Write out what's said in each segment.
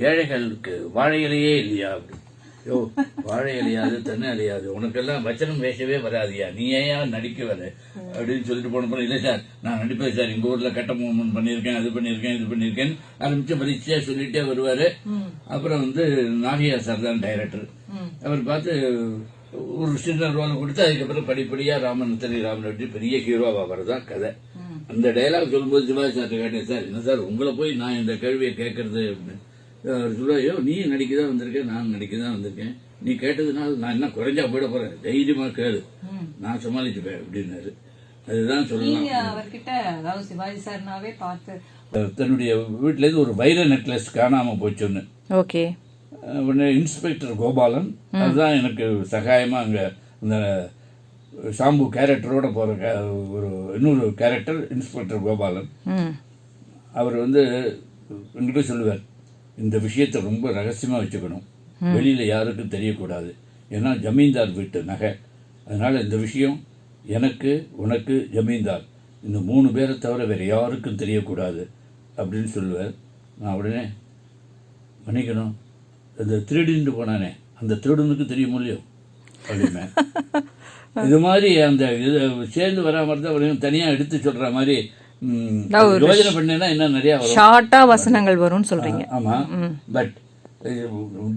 ஏழைகளுக்கு வாழை இலையே இல்லையா? யோ, வாழை இலையாது தென்னை இலையாது, உனக்கெல்லாம் வச்சனம் பேசவே வராதியா, நீ ஏன் நடிக்க வர அப்படின்னு சொல்லிட்டு போன. இல்லை சார், நான் நடிப்பேன் சார், எங்க ஊர்ல கட்ட மூவ்மெண்ட் பண்ணியிருக்கேன், அது பண்ணியிருக்கேன், இது பண்ணியிருக்கேன் ஆரம்பிச்சு பரீட்சையா சொல்லிட்டே வருவாரு. அப்புறம் நாகியா சார் தான் டைரக்டர். அவர் பார்த்து ஒரு சின்ன ரோல் கொடுத்து அதுக்கப்புறம் படிப்படியா ராமன் வெற்றி பெரிய ஹீரோவா வரதான் கதை. அந்த டைலாக் சொல்லும்போது சிவாஜி சார் கேட்டேன், சார் என்ன சார் உங்களை போய் நான் இந்த கேள்வியை கேட்கறது அப்படின்னு. சொல்லுவாயோ, நீ நடிக்கதான் வந்திருக்கேன், நான் நடிக்கதான் வந்திருக்கேன், நீ கேட்டதுனால நான் என்ன குறைஞ்சா போயிட போறேன், தைரியமா கேளு, நான் சமாளிச்சுப்பேன் அப்படின்னாரு. அதுதான் சொல்லலாம். அவர்கிட்ட அதாவது சிவாஜி சார்னாவே பார்த்து தன்னுடைய வீட்டுல இருந்து ஒரு வைர நெக்லஸ் காணாம போச்சுன்னு. ஓகே. இன்ஸ்பெக்டர் கோபாலன் அதுதான் எனக்கு சகாயமா அங்க இந்த சாம்பு கேரக்டரோட போற ஒரு இன்னொரு கேரக்டர் இன்ஸ்பெக்டர் கோபாலன். அவர் என்கிட்ட சொல்லுவார், இந்த விஷயத்தை ரொம்ப ரகசியமா வச்சுக்கணும், வெளியில யாருக்கும் தெரியக்கூடாது, ஏன்னா ஜமீன்தார் வீட்டு நகை, அதனால இந்த விஷயம் எனக்கு, உனக்கு, ஜமீன்தார் இந்த 3 பேரை தவிர வேற யாருக்கும் தெரியக்கூடாது அப்படின்னு சொல்லுவார். நான் உடனே மன்னிக்கணும், அந்த திருடின்னு போனானே அந்த திருடனுக்கு தெரியும் இல்லையோ அப்படிமே. இது மாதிரி அந்த சேர்ந்து வராம இருந்தா தனியா எடுத்து சொல்ற மாதிரி யோஜனை பண்ணா இன்னும் நிறைய ஷார்ட்டா வசனங்கள் வரும்னு சொல்றீங்க. ஆமா, பட்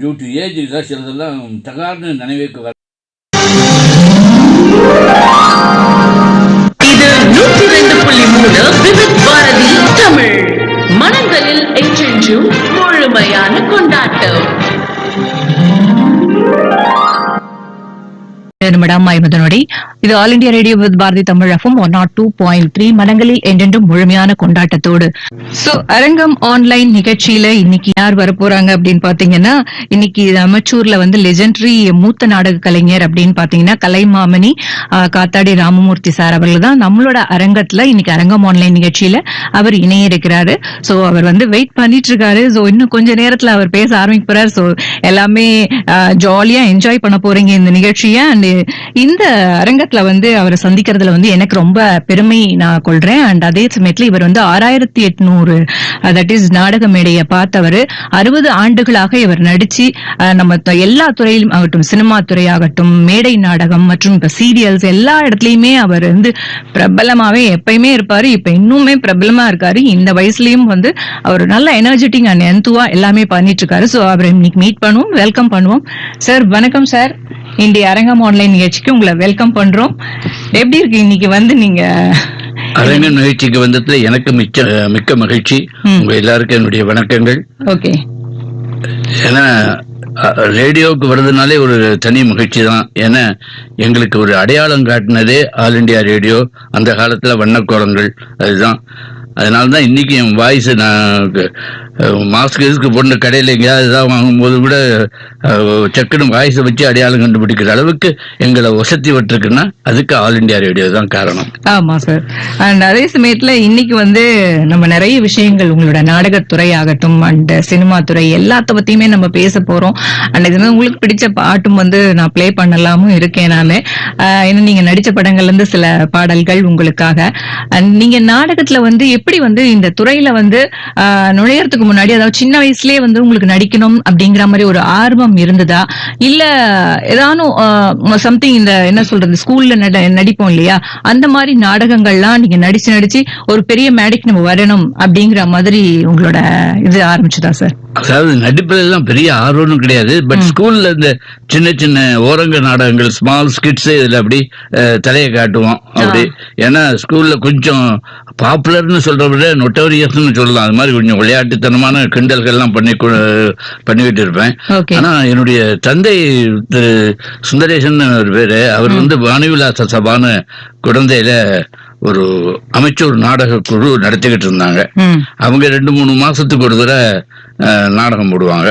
டியூ டு ஏஜ் இதான் சிலதெல்லாம் தகார்னு நினைவுக்கு வர. இது 102.3 விவித் பாரதி தமிழ், மனங்களில் என்றென்றும் முழுமையான கொண்டாட்டம். இது all India radio with Bharathi Tamil FM 102.3 மனங்களில் என்றென்றும் முழுமையான கொண்டாட்டத்தோடு. சோ அரங்கம் ஆன்லைன் நிகழ்ச்சியில இன்னைக்கு யார் வரப்போறாங்க அப்படின்னு பாத்தீங்கன்னா, இன்னைக்கு அமெச்சூர்ல லெஜெண்டரி மூத்த நாடக கலைஞர் அப்படின்னு பாத்தீங்கன்னா கலைமாமணி காத்தாடி ராமமூர்த்தி சார் அவர்கள் தான் நம்மளோட அரங்கத்துல இன்னைக்கு அரங்கம் ஆன்லைன் நிகழ்ச்சியில அவர் இணைய இருக்கிறாரு. சோ அவர் வெயிட் பண்ணிட்டு இருக்காரு. சோ இன்னும் கொஞ்ச நேரத்துல அவர் பேச ஆரம்பிக்க போறாரு. சோ எல்லாமே ஜாலியா என்ஜாய் பண்ண போறீங்க இந்த நிகழ்ச்சியை. அண்ட் இந்த அரங்கத்துல அவரை சந்திக்கிறதுல எனக்கு ரொம்ப பெருமை நான் கொள்றேன். அண்ட் அதே சமயத்துல இவர் 6800 தட் இஸ் நாடக மேடையை பார்த்தவர். 60 ஆண்டுகளாக இவர் நடிச்சு நம்ம எல்லா துறையிலும் ஆகட்டும், சினிமா துறை ஆகட்டும், மேடை நாடகம் மற்றும் இப்ப சீரியல்ஸ் எல்லா இடத்துலயுமே அவர் பிரபலமாவே எப்பயுமே இருப்பாரு. இப்ப இன்னுமே பிரபலமா இருக்காரு. இந்த வயசுலயும் அவர் நல்ல எனர்ஜெட்டிக் அண்ட் எந்துவா எல்லாமே பண்ணிட்டு இருக்காரு. சோ அவரை இன்னைக்கு மீட் பண்ணுவோம், வெல்கம் பண்ணுவோம். சார் வணக்கம் சார், இன்றைய அரங்கம் ஆன்லைன் நிகழ்ச்சிக்கு உங்களை வெல்கம் பண்றோம். எப்படி இருக்கு இன்னைக்கு நீங்க அரங்க நிகழ்ச்சிக்கு வந்ததுல எனக்கு மிக்க மகிழ்ச்சி. உங்க எல்லாருக்கும் என்னுடைய வணக்கங்கள். ஓகே. ஏன்னா ரேடியோவுக்கு வர்றதுனாலே ஒரு தனி மகிழ்ச்சி தான். ஏன்னா எங்களுக்கு ஒரு அடையாளம் காட்டினதே ஆல் இண்டியா ரேடியோ, அந்த காலத்துல வண்ணக்கோலங்கள், அதுதான். அதனாலதான் இன்னைக்கு என் வாய்ஸ் நான் மாஸ்க் எதுக்கு போன கடையில் எங்கேயாவது இதாக வாங்கும்போது கூட சக்குன்னு வாய்ஸை வச்சு அடையாளம் கண்டுபிடிக்கிற அளவுக்கு எங்களை வசதி விட்டுருக்குன்னா அதுக்கு ஆல் இண்டியா ரேடியோ தான் காரணம். ஆமா சார். அண்ட் அதே சமயத்துல இன்னைக்கு நம்ம நிறைய விஷயங்கள் உங்களோட நாடகத்துறை ஆகட்டும் அண்ட் சினிமா துறை எல்லாத்த பத்தியுமே நம்ம பேச போறோம். அண்ட் இது உங்களுக்கு பிடிச்ச பாட்டும் நான் பிளே பண்ணலாமும் இருக்கேன். நானு ஏன்னா நீங்க நடிச்ச படங்கள்ல இருந்து சில பாடல்கள் உங்களுக்காக. அண்ட் நீங்க நாடகத்துல எப்படி இந்த துறையில நுழையறதுக்கு முன்னாடி, அதாவது சின்ன வயசுலயே உங்களுக்கு நடிக்கணும் அப்படிங்கிற மாதிரி ஒரு ஆர்வம் இருந்ததா, இல்ல ஏதானும் சம்திங் இந்த என்ன சொல்றது ஸ்கூல்ல நடிப்போம் இல்லையா, அந்த மாதிரி நாடகங்கள்லாம் நீங்க நடிச்சு ஒரு பெரிய மேடைக்கு நம்ம வரணும் அப்படிங்கிற மாதிரி உங்களோட இது ஆரம்பிச்சுதா சார்? அதாவது நடிப்பதெல்லாம் பெரிய ஆர்வம் கிடையாது. பட் ஸ்கூல்ல இந்த சின்ன சின்ன ஓரங்க நாடகங்கள், ஸ்மால் ஸ்கிட்ஸ், இதுல அப்படி தலையை காட்டுவோம் அப்படி. ஏன்னா ஸ்கூல்ல கொஞ்சம் பாப்புலர்னு சொல்ற விட நொட்டோரியஸ்ன்னு சொல்லலாம். அது மாதிரி கொஞ்சம் விளையாட்டுத்தனமான கிண்டல்கள்லாம் பண்ணிக்கிட்டு இருப்பேன். ஆனா என்னுடைய தந்தை திரு சுந்தரேசன் ஒரு பேரு, அவர் வாணிவிலாச சபான்னு குழந்தையில ஒரு அமைச்சர் நாடக குழு நடத்திக்கிட்டு இருந்தாங்க. அவங்க 2-3 மாசத்துக்கு ஒரு தடவை நாடகம் போடுவாங்க.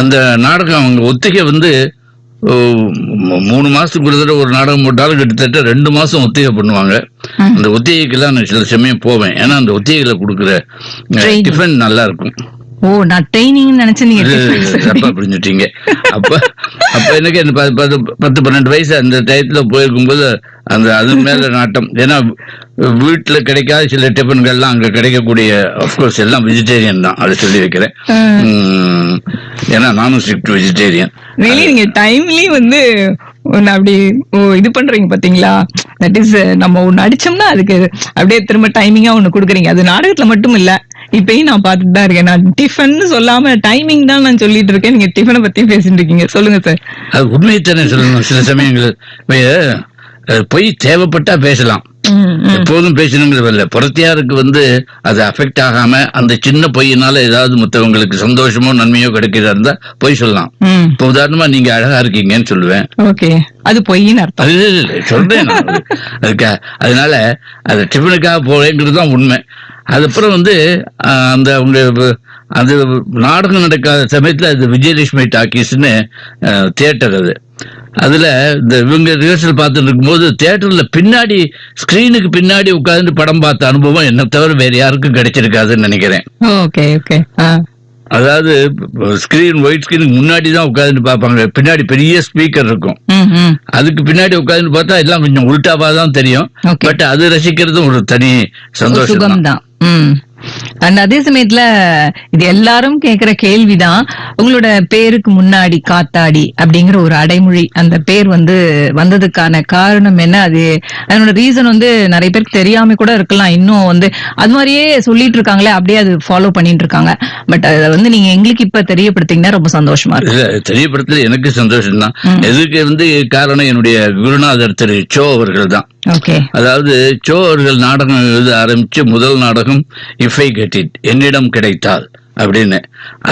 அந்த நாடகம் அவங்க ஒத்திகை 3 மாசத்துக்கு ஒரு தடவை ஒரு நாடகம் போட்டாலும் கிட்டத்தட்ட 2 மாசம் ஒத்திகை பண்ணுவாங்க. அந்த ஒத்திகைக்கெல்லாம் நான் சில சமயம் போவேன். ஏன்னா அந்த ஒத்திகைகளை கொடுக்குற டிஃபன் நல்லா இருக்கும். ஓ, நான் ட்ரைனிங் நினைச்சு நீங்க தப்பா புரிஞ்சுட்டீங்க. அப்ப அப்ப எனக்கு 10-12 வயசு அந்த டயத்துல போயிருக்கும்போது அந்த அது மேல நாட்டம். ஏன்னா வீட்டுல கிடைக்காத சில டிஃபன்கள்லாம் அங்க கிடைக்கக்கூடிய, அப்கோர்ஸ் எல்லாம் வெஜிடேரியன் தான், அதை சொல்லி வைக்கிறேன். ஏன்னா நானும் ஸ்ட்ரிக்ட் வெஜிடேரியன். வெளியே நீங்க டைம்லயே வந்து ஒன்னு அப்படி இது பண்றீங்க பாத்தீங்களா? தட் இஸ், நம்ம ஒண்ணு அடிச்சோம்னா அதுக்கு அப்படியே திரும்ப டைமிங்கா ஒண்ணு குடுக்குறீங்க. அது நாடகத்துல மட்டும் இல்ல, இப்பயும் நான் பாத்துட்டு தான் இருக்கேன். நான் டிஃபன் சொல்லாம டைமிங் தான் நான் சொல்லிட்டு இருக்கேன், நீங்க டிஃபனை பத்தியும் பேசிட்டு இருக்கீங்க. சொல்லுங்க சார். அது உண்மையைத்தானே சொல்லணும். சில சமயங்கள் போய் தேவைப்பட்டா பேசலாம், எப்போதும் பேசணுங்கிறது இல்ல. புறத்தியாருக்கு வந்து அது அஃபெக்ட் ஆகாம அந்த சின்ன பொய்யினால ஏதாவது மத்தவங்களுக்கு சந்தோஷமோ நன்மையோ கிடைக்கிறதா இருந்தா பொய் சொல்லலாம். இப்ப உதாரணமா நீங்க அழகா இருக்கீங்கன்னு சொல்லுவேன், ஓகே, அது பொய்ன்னு அர்த்தம். அது சொல்றேன் நான். அதுக்கா அதனால அது டிஃபனுக்காக போறேங்கிறது தான் உண்மை. அதுக்கப்புறம் வந்து அந்த அவங்க அந்த நாடகம் நடக்காத சமயத்துல அது விஜயலட்சுமி டாக்கீஸ்ன்னு தியேட்டர், அதுல இந்த இவங்க ரிஹர்சல் பார்த்துட்டு இருக்கும்போது தியேட்டர்ல பின்னாடி ஸ்கிரீனுக்கு பின்னாடி உட்கார்ந்து படம் பார்த்த அனுபவம் என்ன தவிர வேற யாருக்கும் கிடைச்சிருக்காதுன்னு நினைக்கிறேன். Okay okay. அதாவது ஸ்கிரீன் ஒயிட் ஸ்கிரீனுக்கு முன்னாடி தான் உட்கார்ந்து பார்ப்பாங்க, பின்னாடி பெரிய ஸ்பீக்கர் இருக்கும், அதுக்கு பின்னாடி உட்கார்ந்து பார்த்தா எல்லாம் கொஞ்சம் உல்டாவா தான் தெரியும். பட் அது ரசிக்கிறதும் ஒரு தனி சந்தோஷம் தான். அண்ட் அதே சமயத்துல இது எல்லாரும் கேக்குற கேள்விதான், உங்களோட பேருக்கு முன்னாடி காத்தாடி அப்படிங்கிற ஒரு அடைமொழி, அந்த பேர் வந்து வந்ததுக்கான காரணம் என்ன? அது அதனோட ரீசன் வந்து நிறைய பேருக்கு தெரியாம கூட இருக்கலாம். இன்னும் வந்து அது மாதிரியே சொல்லிட்டு இருக்காங்களே, அப்படியே அது ஃபாலோ பண்ணிட்டு இருக்காங்க. பட் அதை வந்து நீங்க எங்களுக்கு இப்ப தெரியப்படுத்தீங்கன்னா ரொம்ப சந்தோஷமா இருக்கு. தெரியப்படுத்துறது எனக்கு சந்தோஷம் தான். எதுக்கு வந்து காரணம் என்னுடைய குருநாதர் திரு சோ அவர்கள் தான். அதாவது சோ அவர்கள் நாடகம் எழுத ஆரம்பிச்சு முதல் நாடகம் இஃப் ஐ கெட் இட், என்னிடம் கிடைத்தால் அப்படின்னு.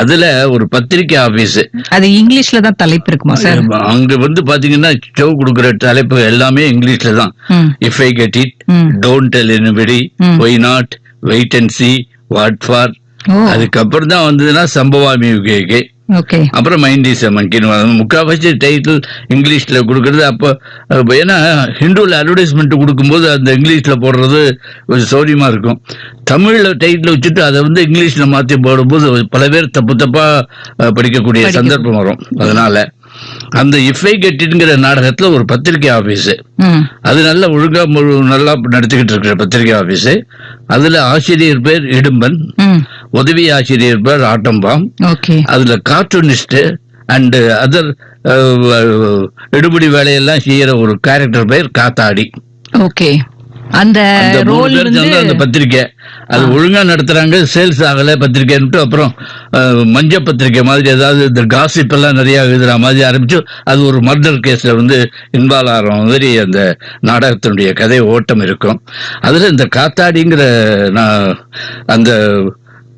அதுல ஒரு பத்திரிகை ஆபீஸ், அது இங்கிலீஷ்ல தான் தலைப்பு இருக்குமா சார்? அங்க வந்து பாத்தீங்கன்னா சோ கொடுக்குற தலைப்பு எல்லாமே இங்கிலீஷ்ல தான். If I get it, don't tell anybody, why not, wait and see, what for. அதுக்கப்புறம் தான் வந்ததுன்னா சம்பவாமி யுகே, அப்புறம் மைண்ட் இஸ் எ மங்கி. முக்கால்வாசி டைட்டில் இங்கிலீஷ்ல கொடுக்கறது. அப்போ ஏன்னா ஹிந்துல அட்வர்டைஸ்மெண்ட் கொடுக்கும்போது அந்த இங்கிலீஷ்ல போடுறது கொஞ்சம் சௌரியமா இருக்கும். தமிழ்ல டைட்டில் வச்சுட்டு அதை வந்து இங்கிலீஷ்ல மாத்தி போடும்போது பல பேர் தப்பா படிக்கக்கூடிய சந்தர்ப்பம் வரும். அதனால அந்த இஃப் ஐ கெட் இட்ங்கிற நாடகத்துல ஒரு பத்திரிகை ஆபீஸ், அது நல்ல ஒழுங்கா நல்லா நடத்திக்கிட்டு இருக்கிற பத்திரிகை ஆபீஸ். அதுல ஆசிரியர் பேர் இடும்பன், உதவி ஆசிரியர் பேர் ஆட்டம்பாம், அதுல கார்ட்டூனிஸ்ட் அண்ட் அதர் எடுபடி வேலையெல்லாம் செய்யற ஒரு கேரக்டர் பேர் காத்தாடி. அந்த பத்திரிக்கை அது ஒழுங்கா நடத்துறாங்க, சேல்ஸ் ஆகல பத்திரிக்கைன்ட்டு அப்புறம் மஞ்ச பத்திரிக்கை மாதிரி ஏதாவது இந்த காசிப் எல்லாம் நிறைய எழுதுற மாதிரி ஆரம்பிச்சு அது ஒரு மர்டர் கேஸ்ல வந்து இன்வால்வ் ஆகிற மாதிரி அந்த நாடகத்தினுடைய கதை ஓட்டம் இருக்கும். அதுல இந்த காத்தாடிங்கிற அந்த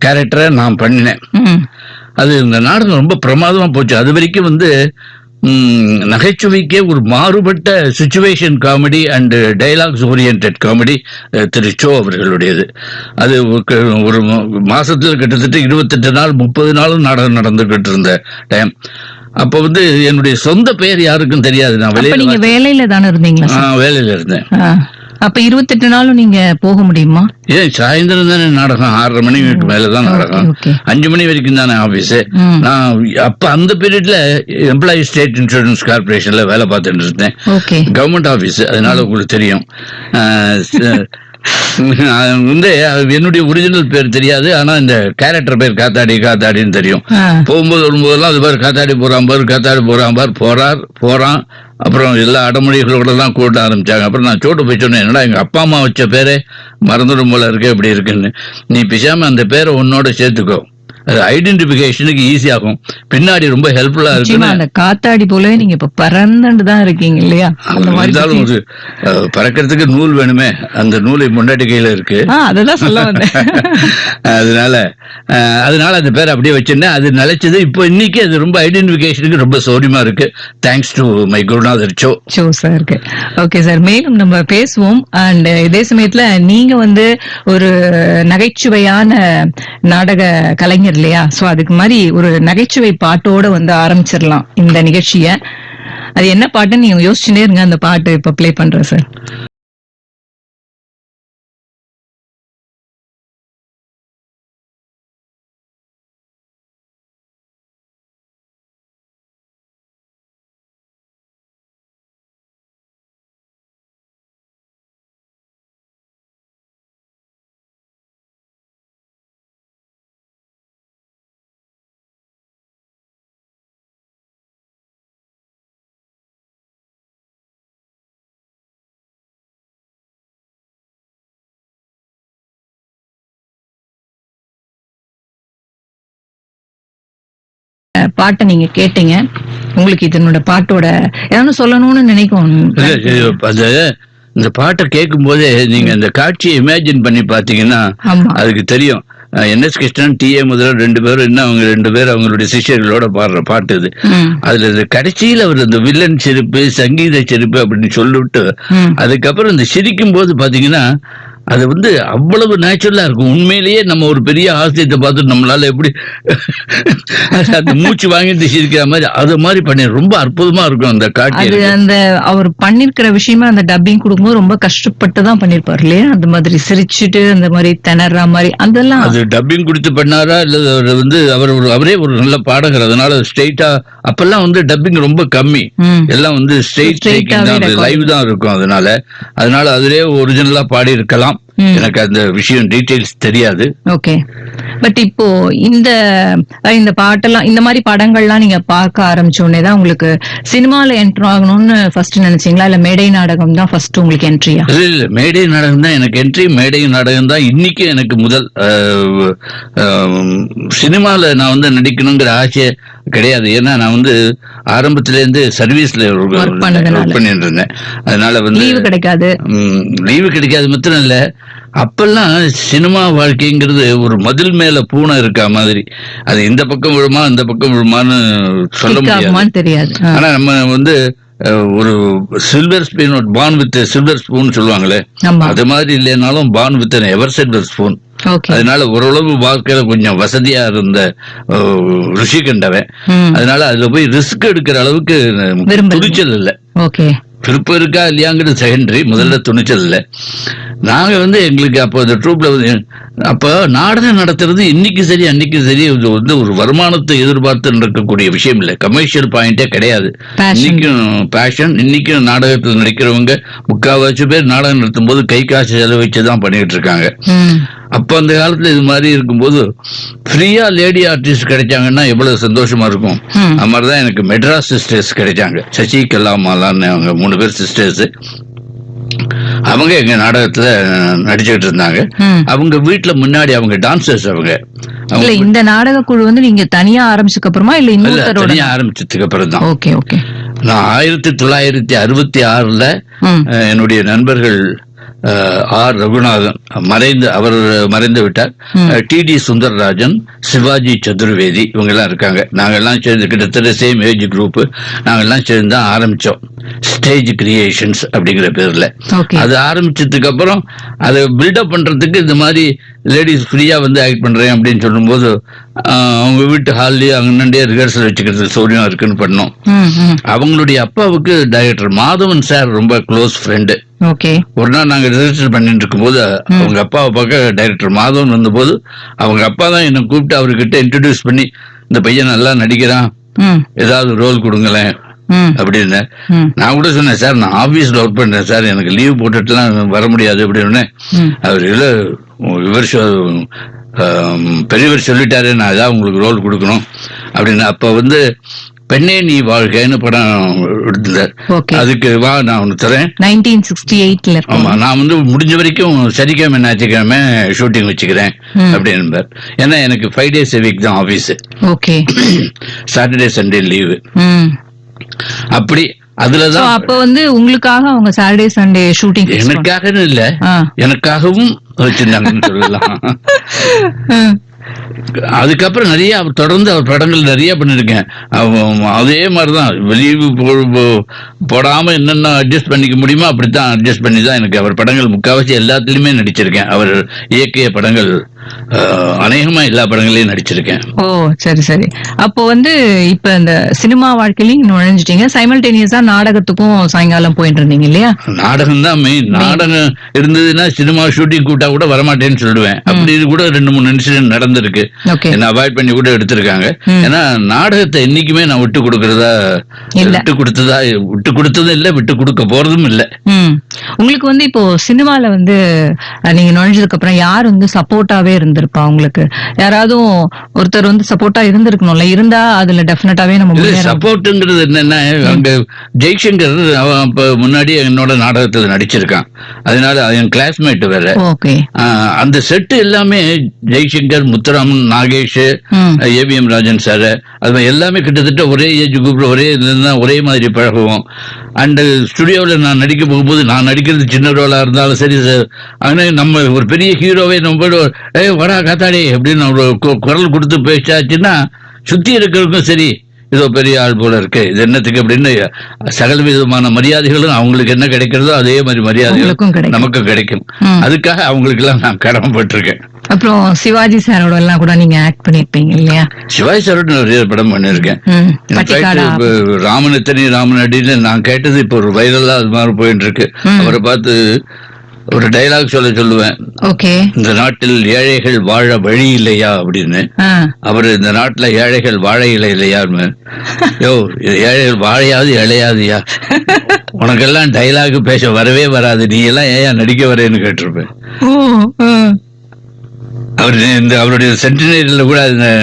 கேரக்டரை நான் பண்ணினேன். அது இந்த நாடகம் ரொம்ப பிரமாதமா போச்சு. அது வரைக்கும் வந்து நகைச்சுவைக்கே ஒரு மாறுபட்ட situation comedy and dialogues oriented comedy Thiru Cho அவர்களுடையது. அது ஒரு மாசத்துல கிட்டத்தட்ட 28 நாள் 30 நாளும் நாடகம் நடந்துகிட்டு இருந்த டைம். அப்ப வந்து என்னுடைய சொந்த பெயர் யாருக்கும் தெரியாது. நான் வேலையில தானே இருந்தீங்களா? வேலையில இருந்தேன். அப்ப 28 நாளும் நீங்க போக முடியுமா? ஏன் சாயந்தரம் தானே நாடகம், 6:30 மணிக்கு மேலதான் நாடகம், 5 மணி வரைக்கும் தானே ஆபீஸ். நான் அப்ப அந்த பீரியட்ல எம்ப்ளாயி ஸ்டேட் இன்சூரன்ஸ் கார்பரேஷன்ல வேலை பார்த்துட்டு இருந்தேன், கவர்மெண்ட் ஆபீஸ். அதனால உங்களுக்கு தெரியும். வந்து என்னுடைய ஒரிஜினல் பேர் தெரியாது, ஆனா இந்த கேரக்டர் பேர் காத்தாடின்னு தெரியும். போகும்போது வரும்போதெல்லாம் அது பாரு காத்தாடி போறான் போறான். அப்புறம் எல்லா அடமொழிகளோட தான் கூட்ட ஆரம்பிச்சாங்க. அப்புறம் நான் சோட்டு போய் சொன்னேன், என்னடா எங்க அப்பா அம்மா வச்ச பேரே மறந்துடும் போல இருக்கு, இப்படி இருக்குன்னு. நீ பேசாம அந்த பேரை உன்னோட சேர்த்துக்கோ, அது ஐடென்டிபிகேஷனுக்கு ஈஸி ஆகும், பின்னாடி ரொம்ப ஹெல்ப்ஃபுல்லா இருக்கு. அந்த காத்தாடி போலவே நீங்க இப்ப பறந்துட்டு தான் இருக்கீங்க இல்லையா? இருந்தாலும் ஒரு பறக்கிறதுக்கு நூல் வேணுமே, அந்த நூலை முன்னாடி கையில இருக்கு. அததான் சொல்ல வந்தேன். அதனால அந்த பேர் அப்படியே வச்சிருந்தேன். அது நிலைச்சது. இப்போ இன்னைக்கு அது ரொம்ப ஐடென்டிபிகேஷனுக்கு ரொம்ப சௌரியமா இருக்கு, தேங்க்ஸ் டு மை குருநாதர் சோ சார். ஓகே சார், மேலும் நம்ம பேசுவோம். அண்ட் இதே சமயத்துல நீங்க வந்து ஒரு நகைச்சுவையான நாடக கலைஞர் இல்லையா? சோ அதுக்கு மாதிரி ஒரு நகைச்சுவை பாட்டோட வந்து ஆரம்பிச்சிடலாம் இந்த நிகழ்ச்சிய. அது என்ன பாட்டுன்னு நீங்க யோசிச்சுட்டே இருங்க, அந்த பாட்டு இப்ப பிளே பண்றேன் சார். பாட்டை நீங்க கேட்டீங்க, உங்களுக்கு இதனோட பாட்டோட ஏதாவது சொல்லணும்னு நினைக்கும். அது இந்த பாட்டை கேட்கும் போதே நீங்க அந்த காட்சியை இமேஜின் பண்ணி பாத்தீங்கன்னா ஆமா. அதுக்கு தெரியும். NS Krishnan, TA. முதல்வர் 2 பேரும் இன்னும் அவங்க 2 பேரும் அவங்களுடைய சிஷ்யர்களோட பாடுற பாட்டு இது. அதுல இந்த கடைசியில அவர் இந்த வில்லன் சிரிப்பு, சங்கீத சிரிப்பு அப்படின்னு சொல்லிவிட்டு அதுக்கப்புறம் இந்த சிரிக்கும் போது பாத்தீங்கன்னா அது வந்து அவ்வளவு நேச்சுரலா இருக்கும். உண்மையிலேயே நம்ம ஒரு பெரிய ஆசிரியத்தை பார்த்துட்டு நம்மளால எப்படி அந்த மூச்சு வாங்கிட்டு சிரிக்கிற மாதிரி அது மாதிரி பண்ணி ரொம்ப அற்புதமா இருக்கும் அந்த காட்சி. அது அந்த அவர் பண்ணிருக்கிற விஷயமா அந்த டப்பிங் கொடுக்கும்போது ரொம்ப கஷ்டப்பட்டு தான் பண்ணிருப்பாரு இல்லையா? அந்த மாதிரி சிரிச்சுட்டு அந்த மாதிரி திணற மாதிரி அதெல்லாம் அது டப்பிங் கொடுத்து பண்ணாரா இல்ல அவர் வந்து அவரே ஒரு நல்ல பாடகர், அதனால ஸ்ட்ரெயிட்டா அப்பெல்லாம் வந்து டப்பிங் ரொம்ப கம்மி, எல்லாம் வந்து ஸ்ட்ரெயிட் லைவ் தான் இருக்கும். அதனால அதுலயே ஒரிஜினலா பாடி இருக்கலாம். எனக்கு அந்த விஷயம் டீடைல்ஸ் தெரியாது. ஓகே. பட் இப்போ இந்த பாட்டெல்லாம் இந்த மாதிரி படங்கள்லாம் நீங்க பார்க்க ஆரம்பிச்ச உடனே தான் உங்களுக்கு சினிமால என்ட்ரு ஆகணும்னு ஃபர்ஸ்ட் நினைச்சீங்களா, இல்ல மேடை நாடகம் தான் ஃபர்ஸ்ட் உங்களுக்கு என்ட்ரியா? இல்ல மேடை நாடகம் தான் எனக்கு என்ட்ரி. மேடை நாடகம் தான் இன்னைக்கு எனக்கு முதல். சினிமால நான் வந்து நடிக்கணுங்கிற ஆசை கிடையாது. ஏன்னா நான் வந்து ஆரம்பத்துல இருந்து சர்வீஸ்ல ஒர்க் பண்ணிட்டு இருந்தேன். அதனால வந்து லீவு கிடைக்காது மாத்திரம் இல்ல, அப்பெல்லாம் சினிமா வாழ்க்கைங்கிறது ஒரு மதில் மேல பூனை இருக்கா மாதிரி. அது இந்த பக்கம் விழுமா இந்த பக்கம் விழுமான்னு சொல்ல தெரியாது. ஆனா நம்ம வந்து ஒரு silver spoon, porn with silver spoon சொல்லுவாங்களே, அது மாதிரி இல்லைனாலும் பான் வித் எவர் சில்வர் ஸ்பூன். அதனால ஓரளவு வாழ்க்கையில கொஞ்சம் வசதியா இருந்த ருசி கண்டவன். அதனால அதுல போய் ரிஸ்க் எடுக்கிற அளவுக்கு துணிச்சல் இல்ல. விருப்பம் இருக்கா இல்லையாங்கிறது செகண்டரி, முதல்ல துணிச்சல் இல்ல. நாங்க வந்து எங்களுக்கு அப்போ இந்த ட்ரூப்ல வந்து அப்ப நாடகம் நடத்துறது இன்னைக்கு சரி அன்னைக்கு சரி இது வந்து ஒரு வருமானத்தை எதிர்பார்த்து நடக்கக்கூடிய விஷயம் இல்லை. கமர்ஷியல் பாயிண்டே கிடையாது. இன்னைக்கும் பேஷன். இன்னைக்கும் நாடகத்தில் நடிக்கிறவங்க முக்கால்வாசி பேர் நாடகம் நடத்தும் போது கை காசு செலவழிச்சுதான் பண்ணிட்டு இருக்காங்க. அப்ப அந்த காலத்துல இது மாதிரி இருக்கும்போது ஃப்ரீயா லேடி ஆர்டிஸ்ட் கிடைச்சாங்கன்னா எவ்வளவு சந்தோஷமா இருக்கும். அது மாதிரிதான் எனக்கு மெட்ராஸ் சிஸ்டர்ஸ் கிடைச்சாங்க. சசி கலாமாலான்னு அவங்க 3 பேர் சிஸ்டர்ஸ். அவங்க எங்க நாடகத்துல நடிச்சுட்டு இருந்தாங்க. அவங்க வீட்டுல முன்னாடி அவங்க டான்சர்ஸ். அவங்க இந்த நாடக குழு வந்து நீங்க தனியா ஆரம்பிச்சதுக்கு அப்புறமா இல்ல தனியா ஆரம்பிச்சதுக்கு அப்புறம் தான். Okay okay. நான் 1966 என்னுடைய நண்பர்கள் ஆர் ரகுநாதன் மறைந்து விட்டார். டி.டி. சுந்தரராஜன், சிவாஜி சதுர்வேதி இவங்க எல்லாம் இருக்காங்க. நாங்க எல்லாம் சேர்ந்து கிட்டத்தட்ட சேம் ஏஜ் குரூப். நாங்க எல்லாம் சேர்ந்து தான் ஆரம்பிச்சோம் ஸ்டேஜ் கிரியேஷன்ஸ் அப்படிங்கிற பேர்ல. அது ஆரம்பிச்சதுக்கு அப்புறம் அதை பில்டப் பண்றதுக்கு இந்த மாதிரி லேடிஸ் ஃப்ரீயா வந்து ஆக்ட் பண்றேன் அப்படின்னு சொல்லும் போது அவங்க வீட்டு ஹால்லயே அங்கன்னே ரிஹர்சல் வச்சுக்கிறது சௌரியம் இருக்குன்னு பண்ணோம். அவங்களுடைய அப்பாவுக்கு டைரக்டர் மாதவன் சார் ரொம்ப க்ளோஸ் ஃப்ரெண்டு. ஒரு நாள் நாங்க ரிஹர்சல் பண்ணிட்டு இருக்கும் போது அவங்க அப்பாவை பார்க்க டைரக்டர் மாதவன் வந்த போது அவங்க அப்பா தான் என்னை கூப்பிட்டு அவர்கிட்ட இன்ட்ரோடியூஸ் பண்ணி, இந்த பையன் நல்லா நடிக்கிறான், ஏதாவது ரோல் கொடுங்களேன் அப்படின்னு. நான் கூட சொன்னேன், சார் நான் ஆபீஸ்ல ஒர்க் பண்றேன் சார், எனக்கு லீவ் போட்டுட்டுலாம் வர முடியாது அப்படின்னு. அவர் இல்ல இவர் பெரியவர் சொல்லிட்டாரு, நான் ஏதாவது உங்களுக்கு ரோல் கொடுக்கணும் அப்படின்னு. அப்ப வந்து பெண்ணே நீ வாழ்க்கைன்னு படம் எடுத்தார். அதுக்கு வா நான் ஒண்ணு தரேன். 1968. ஆமா, நான் வந்து முடிஞ்ச வரைக்கும் சனிக்கிழமை ஞாயிற்றுக்கிழமை ஷூட்டிங் வச்சுக்கிறேன் அப்படின்னு. ஏன்னா எனக்கு 5 days a week தான் ஆபீஸ். Saturday Sunday leave. அப்படி அதுலதான் அப்ப வந்து உங்களுக்காக அவங்க சாட்டர்டே சண்டே ஷூட்டிங் எனக்காக இல்ல, எனக்காகவும் வச்சிருந்தாங்கன்னு சொல்லலாம். அதுக்கப்புறம் நிறைய தொடர்ந்து அவர் படங்கள் நிறைய பண்ணிருக்கேன். அதே மாதிரிதான் லீவு போடாம என்னென்ன அட்ஜஸ்ட் பண்ணிக்க முடியுமோ அப்படித்தான் அட்ஜஸ்ட் பண்ணி தான் எனக்கு அவர் படங்கள் முக்காவாசி எல்லாத்துலயுமே நடிச்சிருக்கேன். அவர் இயக்கிய படங்கள் அநேகமா எல்லா படங்களையும் நடிச்சிருக்கேன். ஓ சரி சரி. அப்போ வந்து இப்ப இந்த சினிமா வாழ்க்கையிலையும் நுழைஞ்சிட்டீங்க. சைமல்டேனியஸா நாடகத்துக்கும் சாயங்காலம் போயிட்டு இருந்தீங்க இல்லையா? நாடகம் தான் மெயின். நாடகம் இருந்ததுன்னா சினிமா ஷூட்டிங் கூட்டா கூட வரமாட்டேன்னு சொல்லுவேன். அப்படி கூட 2-3 இன்சிடென்ட் நடந்திருக்கு. என்ன அவாய்ட் பண்ணி கூட எடுத்திருக்காங்க. ஏன்னா நாடகத்தை என்னைக்குமே நான் விட்டு கொடுத்ததும் இல்ல, விட்டு கொடுக்க போறதும் இல்ல. உங்களுக்கு வந்து இப்போ சினிமால வந்து நீங்க நுழைஞ்சதுக்கு அப்புறம் யார் வந்து சப்போர்ட்டாவே இருந்திருப்பா உங்களுக்கு? யாராவது ஒருத்தர் வந்து சப்போர்ட்டா இருந்திருக்கணும்ல, இருந்தா அதுல டெஃபினட்டாவே நம்ம முன்னேறலாம். சப்போர்ட்டுங்கிறது என்னன்னா, அங்க ஜெய்சங்கர் அவன் அப்ப முன்னாடி என்னோட நாடகத்துல நடிச்சிருக்கான். அதனால என் கிளாஸ்மேட் வேற. ஓகே. அந்த செட்டு எல்லாமே ஜெய்சங்கர், முத்துராமன், நாகேஷ், ஏவிஎம் ராஜன் சார், அது எல்லாமே கிட்டத்தட்ட ஒரே ஏஜ் குரூப்ல ஒரே இதுல ஒரே மாதிரி பழகுவோம். அண்ட் ஸ்டுடியோவில் நான் நடிக்க போகும்போது நான் நடிக்கிறது சின்ன ரோலா இருந்தாலும் சரி சார், ஆனால் நம்ம ஒரு பெரிய ஹீரோவே நம்ம போய்ட்டு வரா காத்தாடி அப்படின்னு ஒரு குரல் கொடுத்து பேசாச்சுன்னா சுத்தி இருக்கிறவங்களுக்கும் சரி ஏதோ பெரிய ஆள் போல இருக்கு, இது என்னத்துக்கு அப்படின்னு சகல விதமான மரியாதைகளும் அவங்களுக்கு என்ன கிடைக்கிறதோ அதே மாதிரி மரியாதைகளும் நமக்கு கிடைக்கும். அதுக்காக அவங்களுக்கு எல்லாம் நான் கடமைப்பட்டிருக்கேன். அப்புறம் சிவாஜி சாரோட எல்லாம் கூட நீங்க ஆக்ட் பண்ணிருப்பீங்க இல்லையா? சிவாஜி சாரோட நிறைய படம் பண்ணிருக்கேன். ராமன் எத்தனை ராமன் அடின்னு நான் கேட்டது இப்போ ஒரு வைரலா அது மாதிரி போயிட்டு இருக்கு. அவரை பார்த்து ஒரு டைலாக் சொல்லுவேன். இந்த நாட்டில் ஏழைகள் வாழ வழி இல்லையா அப்படின்னு. அவரு இந்த நாட்டுல ஏழைகள் வாழ இல்லையா, யோ ஏழைகள் வாழையாவது இழையாதுயா, உனக்கெல்லாம் டைலாக் பேச வரவே வராது, நீ எல்லாம் ஏன் நடிக்க வரேன்னு கேட்டிருப்பேன். அவரு இந்த அவருடைய சென்டினரியில கூட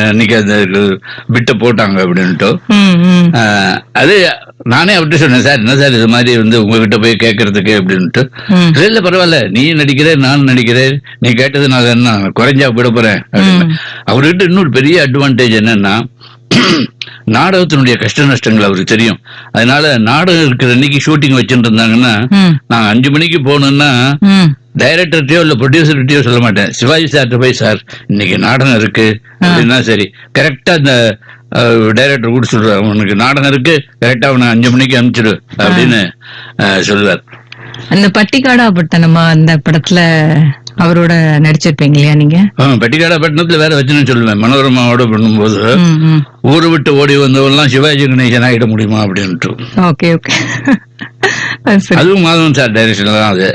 அன்னைக்கு அந்த பிட்ட போட்டாங்க அப்படின்ட்டு. அது நானே அவர்கிட்ட சொன்னேன், சார் என்ன சார் இது மாதிரி வந்து உங்ககிட்ட போய் கேட்கறதுக்கு அப்படின்ட்டு. இல்ல பரவாயில்ல, நீ நடிக்கிறேன் நான் நடிக்கிறேன், நீ கேட்டது நான் என்ன குறைஞ்சா போயிட போறேன் அப்படின்னு. அவர்கிட்ட இன்னொரு பெரிய அட்வான்டேஜ் என்னன்னா, நாடகத்தினுடைய கஷ்ட நஷ்டங்கள் அவருக்கு தெரியும். அதனால நாடகம் இருக்கிற அன்னைக்கு ஷூட்டிங் வச்சுட்டு இருந்தாங்கன்னா, நான் 5 மணிக்கு போகணும்னா டைரக்டர்கிட்டயோ இல்ல ப்ரொடியூசர்கிட்டயோ சொல்ல மாட்டேன், சிவாஜி சார்ட்ட போய் சார் இன்னைக்கு நாடகம் இருக்கு அப்படின்னா சரி, கரெக்டா அந்த டைரக்டர் கூட சொல்றாரு, அவனுக்கு நாடகம் இருக்கு கரெக்டா அவனை 5 மணிக்கு அனுப்பிச்சிடு அப்படின்னு சொல்லுவார். அந்த பட்டிக்காடா பட்டணமா அந்த படத்துல அவரோட நடிச்சிருப்பீங்க இல்லையா நீங்க? பட்டிக்காடா பட்டணத்துல வேற வச்சுன்னு சொல்லுவேன். மனோரமாவோட பண்ணும்போது ஊரை விட்டு ஓடி வந்தவெல்லாம் சிவாஜி கணேசன் ஆகிட முடியுமா அப்படின்ட்டு. Okay okay. அதுவும் மாதவன் சார் டைரக்ஷன் தான் அது.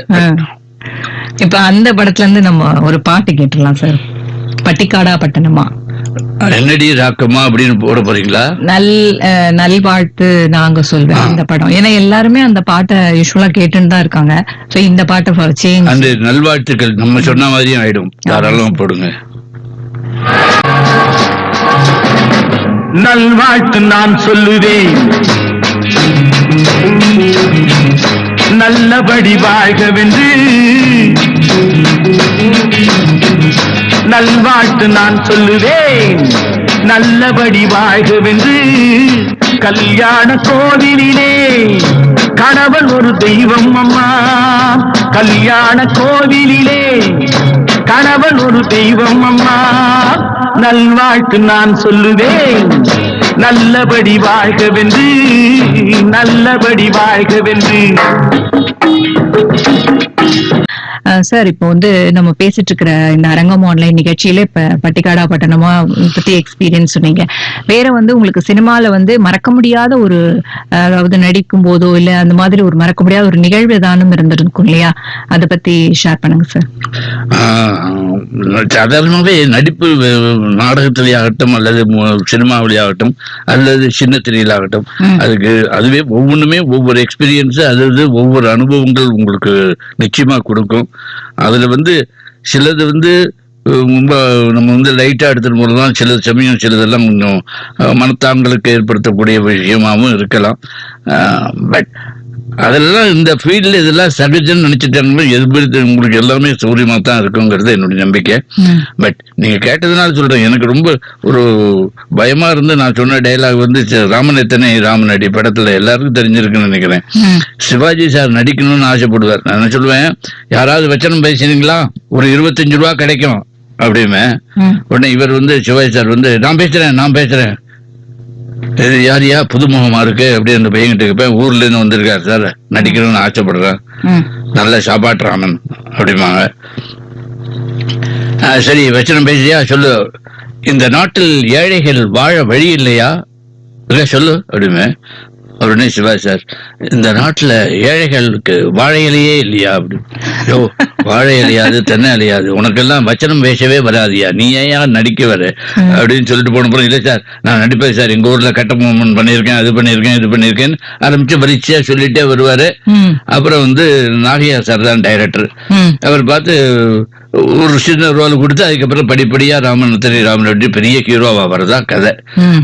இப்ப அந்த படத்துல இருந்து நம்ம ஒரு பாட்டு கேட்டுடலாம் சார். பட்டிக்காடா பட்டணமா என்னடி ராக்கமா அப்படின்னு போட போறீங்களா? நல்வாழ்த்து நாங்க சொல்வேன் அந்த படம். ஏன்னா எல்லாருமே அந்த பாட்டை யூஸ்வலா கேட்டுன்னு தான் இருக்காங்க. சோ இந்த பாட்டை சேஞ்ச், அந்த நல்வாழ்த்துக்கள் நம்ம சொன்ன மாதிரியும் ஆயிடும், தாராளமா போடுங்க. நல்வாழ்த்து நான் சொல்லுவேன், நல்லபடி வாழ்கவென்று. நல்வாழ்த்து நான் சொல்லுவேன், நல்லபடி வாழ்கவென்று. கல்யாண கோவிலிலே கணவன் ஒரு தெய்வம் அம்மா, கல்யாண கோவிலிலே கணவன் ஒரு தெய்வம் அம்மா. நல்வாழ்த்து நான் சொல்லுவேன், நல்லபடி வாழ்கவென்று, நல்லபடி வாழ்கவென்று. சார் இப்போ வந்து நம்ம பேசிட்டு இருக்கிற இந்த அரங்கம் ஆன்லைன் நிகழ்ச்சியில இப்ப பட்டிக்காடா பட்டணமா பத்தி எக்ஸ்பீரியன்ஸ் சொன்னீங்க. வேற வந்து உங்களுக்கு சினிமால வந்து மறக்க முடியாத ஒரு, அதாவது நடிக்கும் போதோ இல்ல அந்த மாதிரி ஒரு மறக்க முடியாத ஒரு நிகழ்வு ஏதானும் இருந்திருக்கும் இல்லையா? அதை பத்தி ஷேர் பண்ணுங்க சார். சாதாரணமாவே நடிப்பு நாடகத்திலே ஆகட்டும் அல்லது சினிமாவிலேயாகட்டும் அல்லது சின்ன திரையிலாகட்டும், அதுவே ஒவ்வொன்றுமே ஒவ்வொரு எக்ஸ்பீரியன்ஸ், அதாவது ஒவ்வொரு அனுபவங்கள் உங்களுக்கு நிச்சயமா கொடுக்கும். அதுல வந்து சிலது வந்து ரொம்ப நம்ம வந்து லைட்டா எடுத்துட்டு போறதுதான், சில சமயம் சிலதெல்லாம் கொஞ்சம் மனத்தாங்களுக்கு ஏற்படுத்தக்கூடிய விஷயமாவும் இருக்கலாம். பட் அதெல்லாம் இந்த ஃபீல்ட்ல இதெல்லாம் சகஜன்னு நினைச்சிட்டாங்க, எதிர்ப்பு உங்களுக்கு எல்லாமே சௌரியமா தான் இருக்குங்கிறது என்னுடைய நம்பிக்கை. பட் நீங்க கேட்டதுனால சொல்றேன், எனக்கு ரொம்ப ஒரு பயமா இருந்து நான் சொன்ன டைலாக் வந்து ராமன் எத்தனை ராமன் அடி படத்துல எல்லாருக்கும் தெரிஞ்சிருக்குன்னு நினைக்கிறேன். சிவாஜி சார் நடிக்கணும்னு ஆசைப்படுவார். நான் என்ன சொல்லுவேன், யாராவது வச்சனம் பேசுறீங்களா, ஒரு 25 ரூபா கிடைக்கும் அப்படின்னு. உடனே இவர் வந்து சிவாஜி சார் வந்து நான் பேசுறேன் இது யாரியா புதுமுகமா இருக்கு அப்படின்னு அந்த பையன்கிட்ட இருப்பேன். ஊர்ல இருந்து வந்திருக்காரு சார், நடிக்கணும்னு ஆசைப்படுறேன், நல்ல சாப்பாட்டு ராமன் அப்படிமாங்க. சரி வச்சனம் பேசியா, சொல்லு, இந்த நாட்டில் ஏழைகள் வாழ வழி இல்லையா, இல்ல சொல்லு அப்படிமே. உடனே சிவாஜி சார், இந்த நாட்டுல ஏழைகளுக்கு வாழை இலையே இல்லையா அப்படி. யோ வாழை இலையாது தென்னை இலையாது, உனக்கெல்லாம் வச்சனம் பேசவே வராதியா, நீ ஏன் நடிக்க வர அப்படின்னு சொல்லிட்டு போன போறோம். இல்லை சார் நான் நடிப்பேன் சார், எங்க ஊர்ல கட்டபொம்மன் பண்ணியிருக்கேன், அது பண்ணியிருக்கேன் ஆரம்பிச்சு பரீட்சையா சொல்லிட்டே வருவாரு. அப்புறம் வந்து நாகையா சார் தான் டைரக்டர். அவர் பார்த்து ஒரு சின்ன ரோல் கொடுத்து அதுக்கப்புறம் படிப்படியா ராமன் ரெட்டி பெரிய ஹீரோவா வரதா கதை.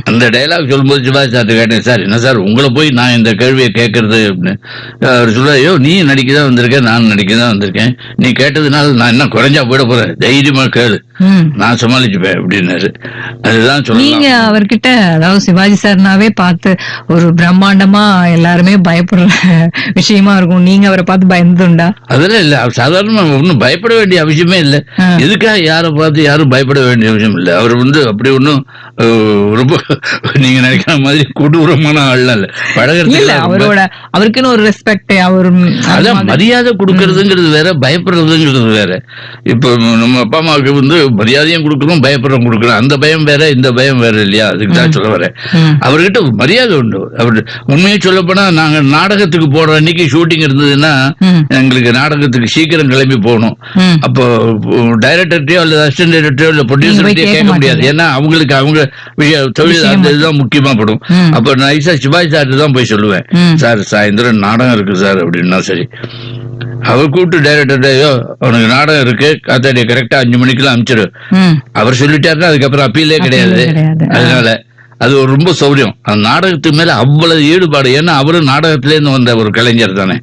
அந்த டைலாக் சொல்லும்போது சிவாஜி சார் கேட்டேன், சார் என்ன சார் உங்களை போய் நான் இந்த கேள்வியை கேட்கறது அப்படின்னு. அவர் சொல்ல, ஐயோ நீ நடிக்க தான் வந்திருக்கேன், நான் நடிக்க தான் வந்திருக்கேன், நீ கேட்டதுனால நான் என்ன குறைஞ்சா போயிட போறேன், தைரியமா கேளு நான் சமாளிச்சுப்பேன் அப்படின்னாரு. அதுதான் சொல்ல. நீங்க அவர்கிட்ட அதாவது சிவாஜி சார்னாவே பார்த்து ஒரு பிரம்மாண்டமா எல்லாருமே பயப்படுற விஷயமா இருக்கும், நீங்க அவரை பார்த்து பயந்துண்டா? அதெல்லாம் இல்ல, சாதாரணமா ஒன்னும் பயப்பட வேண்டிய அவசியமே இல்ல. எதுக்காக யாரை பார்த்து யாரும் பயப்பட வேண்டிய அவசியம் இல்ல. அவர் அப்படி ஒன்னும் ரொம்ப நீங்க நினைக்கிற மாதிரி கொடூரமான ஆள்லாம் இல்ல. பழகிறது அவரோட அவருக்குன்னு ஒரு ரெஸ்பெக்ட், அவர் அதான் மரியாதை கொடுக்கறதுங்கிறது வேற, பயப்படுறதுங்கிறது வேற. இப்ப நம்ம அப்பா அம்மாவுக்கு மரியாதையும் கொடுக்கணும், பயப்படுறோம் கொடுக்கணும், அந்த பயம் வேற இந்த பயம் வேற இல்லையா? அதுக்கு தான் சொல்ல வரேன். அவர்கிட்ட மரியாதை உண்டு. அவர் உண்மையை சொல்ல போனா நாங்க நாடகத்துக்கு போற அன்னைக்கு ஷூட்டிங் இருந்ததுன்னா எங்களுக்கு நாடகத்துக்கு சீக்கிரம் கிளம்பி போகணும். அப்போ டைரக்டர்கிட்டயோ அல்லது அசிஸ்டன்ட் டைரக்டரோ இல்ல ப்ரொடியூசர்கிட்டயோ கேட்க முடியாது. ஏன்னா அவங்களுக்கு அவங்க தொழில் அந்த இதுதான் முக்கியமா படும். அப்ப நைசா சிவாஜி சார் தான் போய் சொல்லுவேன், சார் சாயந்தரம் நாடகம் இருக்கு சார் அப்படின்னா சரி. அவர் கூப்பிட்டு டைரக்டர்டையோ அவனுக்கு நாடகம் இருக்கு காத்தாடி கரெக்டா 5 மணிக்கெல்லாம் அனுப்பிச்சிரு அவர் சொல்லிட்டாருன்னா அதுக்கப்புறம் அப்பீலே கிடையாது. அதனால அது ஒரு ரொம்ப சௌரியம். அந்த நாடகத்துக்கு மேல அவ்வளவு ஈடுபாடு. ஏன்னா அவரும் நாடகத்தில இருந்து வந்த ஒரு கலைஞர் தானே.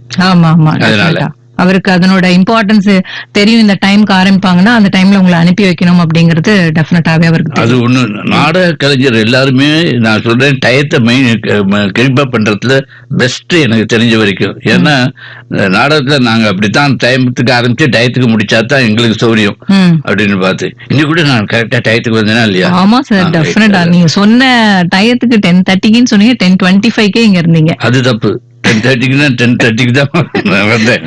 அதனால அவருக்கு அதனோட இம்பார்ட்டன்ஸ் தெரியும். இந்த டைம்க்கு ஆரம்பிப்பாங்கன்னா அந்த டைம்ல உங்களை அனுப்பி வைக்கணும் அப்படிங்கிறது டெஃபினட்டாவே அவருக்கு அது ஒண்ணு. நாடக கலைஞர் எல்லாருமே நான் சொல்றேன் டயத்தை கண்டிப்பா பண்றதுல பெஸ்ட் எனக்கு தெரிஞ்ச வரைக்கும். ஏன்னா நாடகத்துல நாங்க அப்படித்தான் டைமத்துக்கு ஆரம்பிச்சு டயத்துக்கு முடிச்சாதான் எங்களுக்கு சௌரியம் அப்படின்னு பார்த்து இன்னைக்கு கூட நான் கரெக்டா டயத்துக்கு வந்தேனா இல்லையா? ஆமா சார், டெஃபினட்டா. நீங்க சொன்ன டயத்துக்கு 10:30ன்னு சொன்னீங்க, 10:25 இங்க இருந்தீங்க. அது தப்பு. 10:30 தான் வந்தேன்.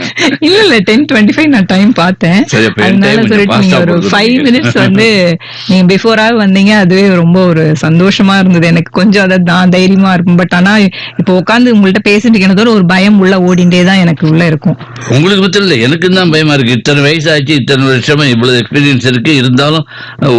இல்ல 10:25 நான் டைம் பார்த்தேன். அதனால சொல்லிட்டு நீங்க ஒரு 5 மினிட்ஸ் நீங்க பிஃபோரா வந்தீங்க. அதுவே ரொம்ப ஒரு சந்தோஷமா இருந்தது எனக்கு. கொஞ்சம் அதான் தைரியமா இருக்கும். பட் ஆனா இப்ப உட்காந்து உங்கள்ட்ட பேசிட்டு இருக்கதோட ஒரு பயம் உள்ள ஓடிண்டே தான் எனக்கு உள்ள இருக்கும். உங்களுக்கு பத்தி இல்ல, எனக்கு தான் பயமா இருக்கு. இத்தனை வயசாச்சு, இத்தனை வருஷமா இவ்வளவு எக்ஸ்பீரியன்ஸ் இருக்கு. இருந்தாலும்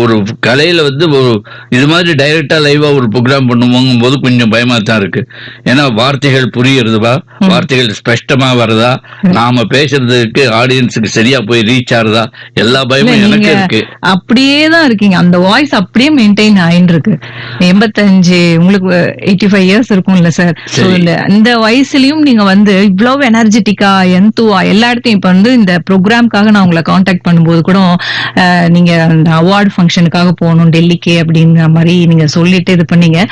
ஒரு கலையில ஒரு இது மாதிரி டைரக்டா லைவா ஒரு ப்ரோக்ராம் பண்ணுவோங்கும் போது கொஞ்சம் பயமா தான் இருக்கு. ஏன்னா வார்த்தைகள் புரியுறது, வார்த்தைகள் ஸ்பஷ்டமா வருதா, நாம பேசுறதுக்கு ஆடியன்ஸுக்கு சரியா போய் ரீச் ஆகுதா, எல்லா பயமும் எனக்கு இருக்கு. அப்படியே தான் இருக்கீங்க. அந்த வாய்ஸ் அப்படியே மெயின்டைன் ஆயின்னு இருக்கு. 85 உங்களுக்கு 85 இயர்ஸ் இருக்கும்ல சார். இந்த வயசுலயும் நீங்க இவ்வளவு எனர்ஜெட்டிக்கா எந்தூவா எல்லா இடத்தையும் இப்ப இந்த ப்ரோக்ராம்காக நான் உங்களை கான்டாக்ட் பண்ணும்போது கூட நீங்க அந்த அவார்டு ஃபங்க்ஷனுக்காக போகணும் டெல்லிக்கு அப்படிங்கிற மாதிரி நீங்க சொல்லிட்டு இது பண்ணீங்க.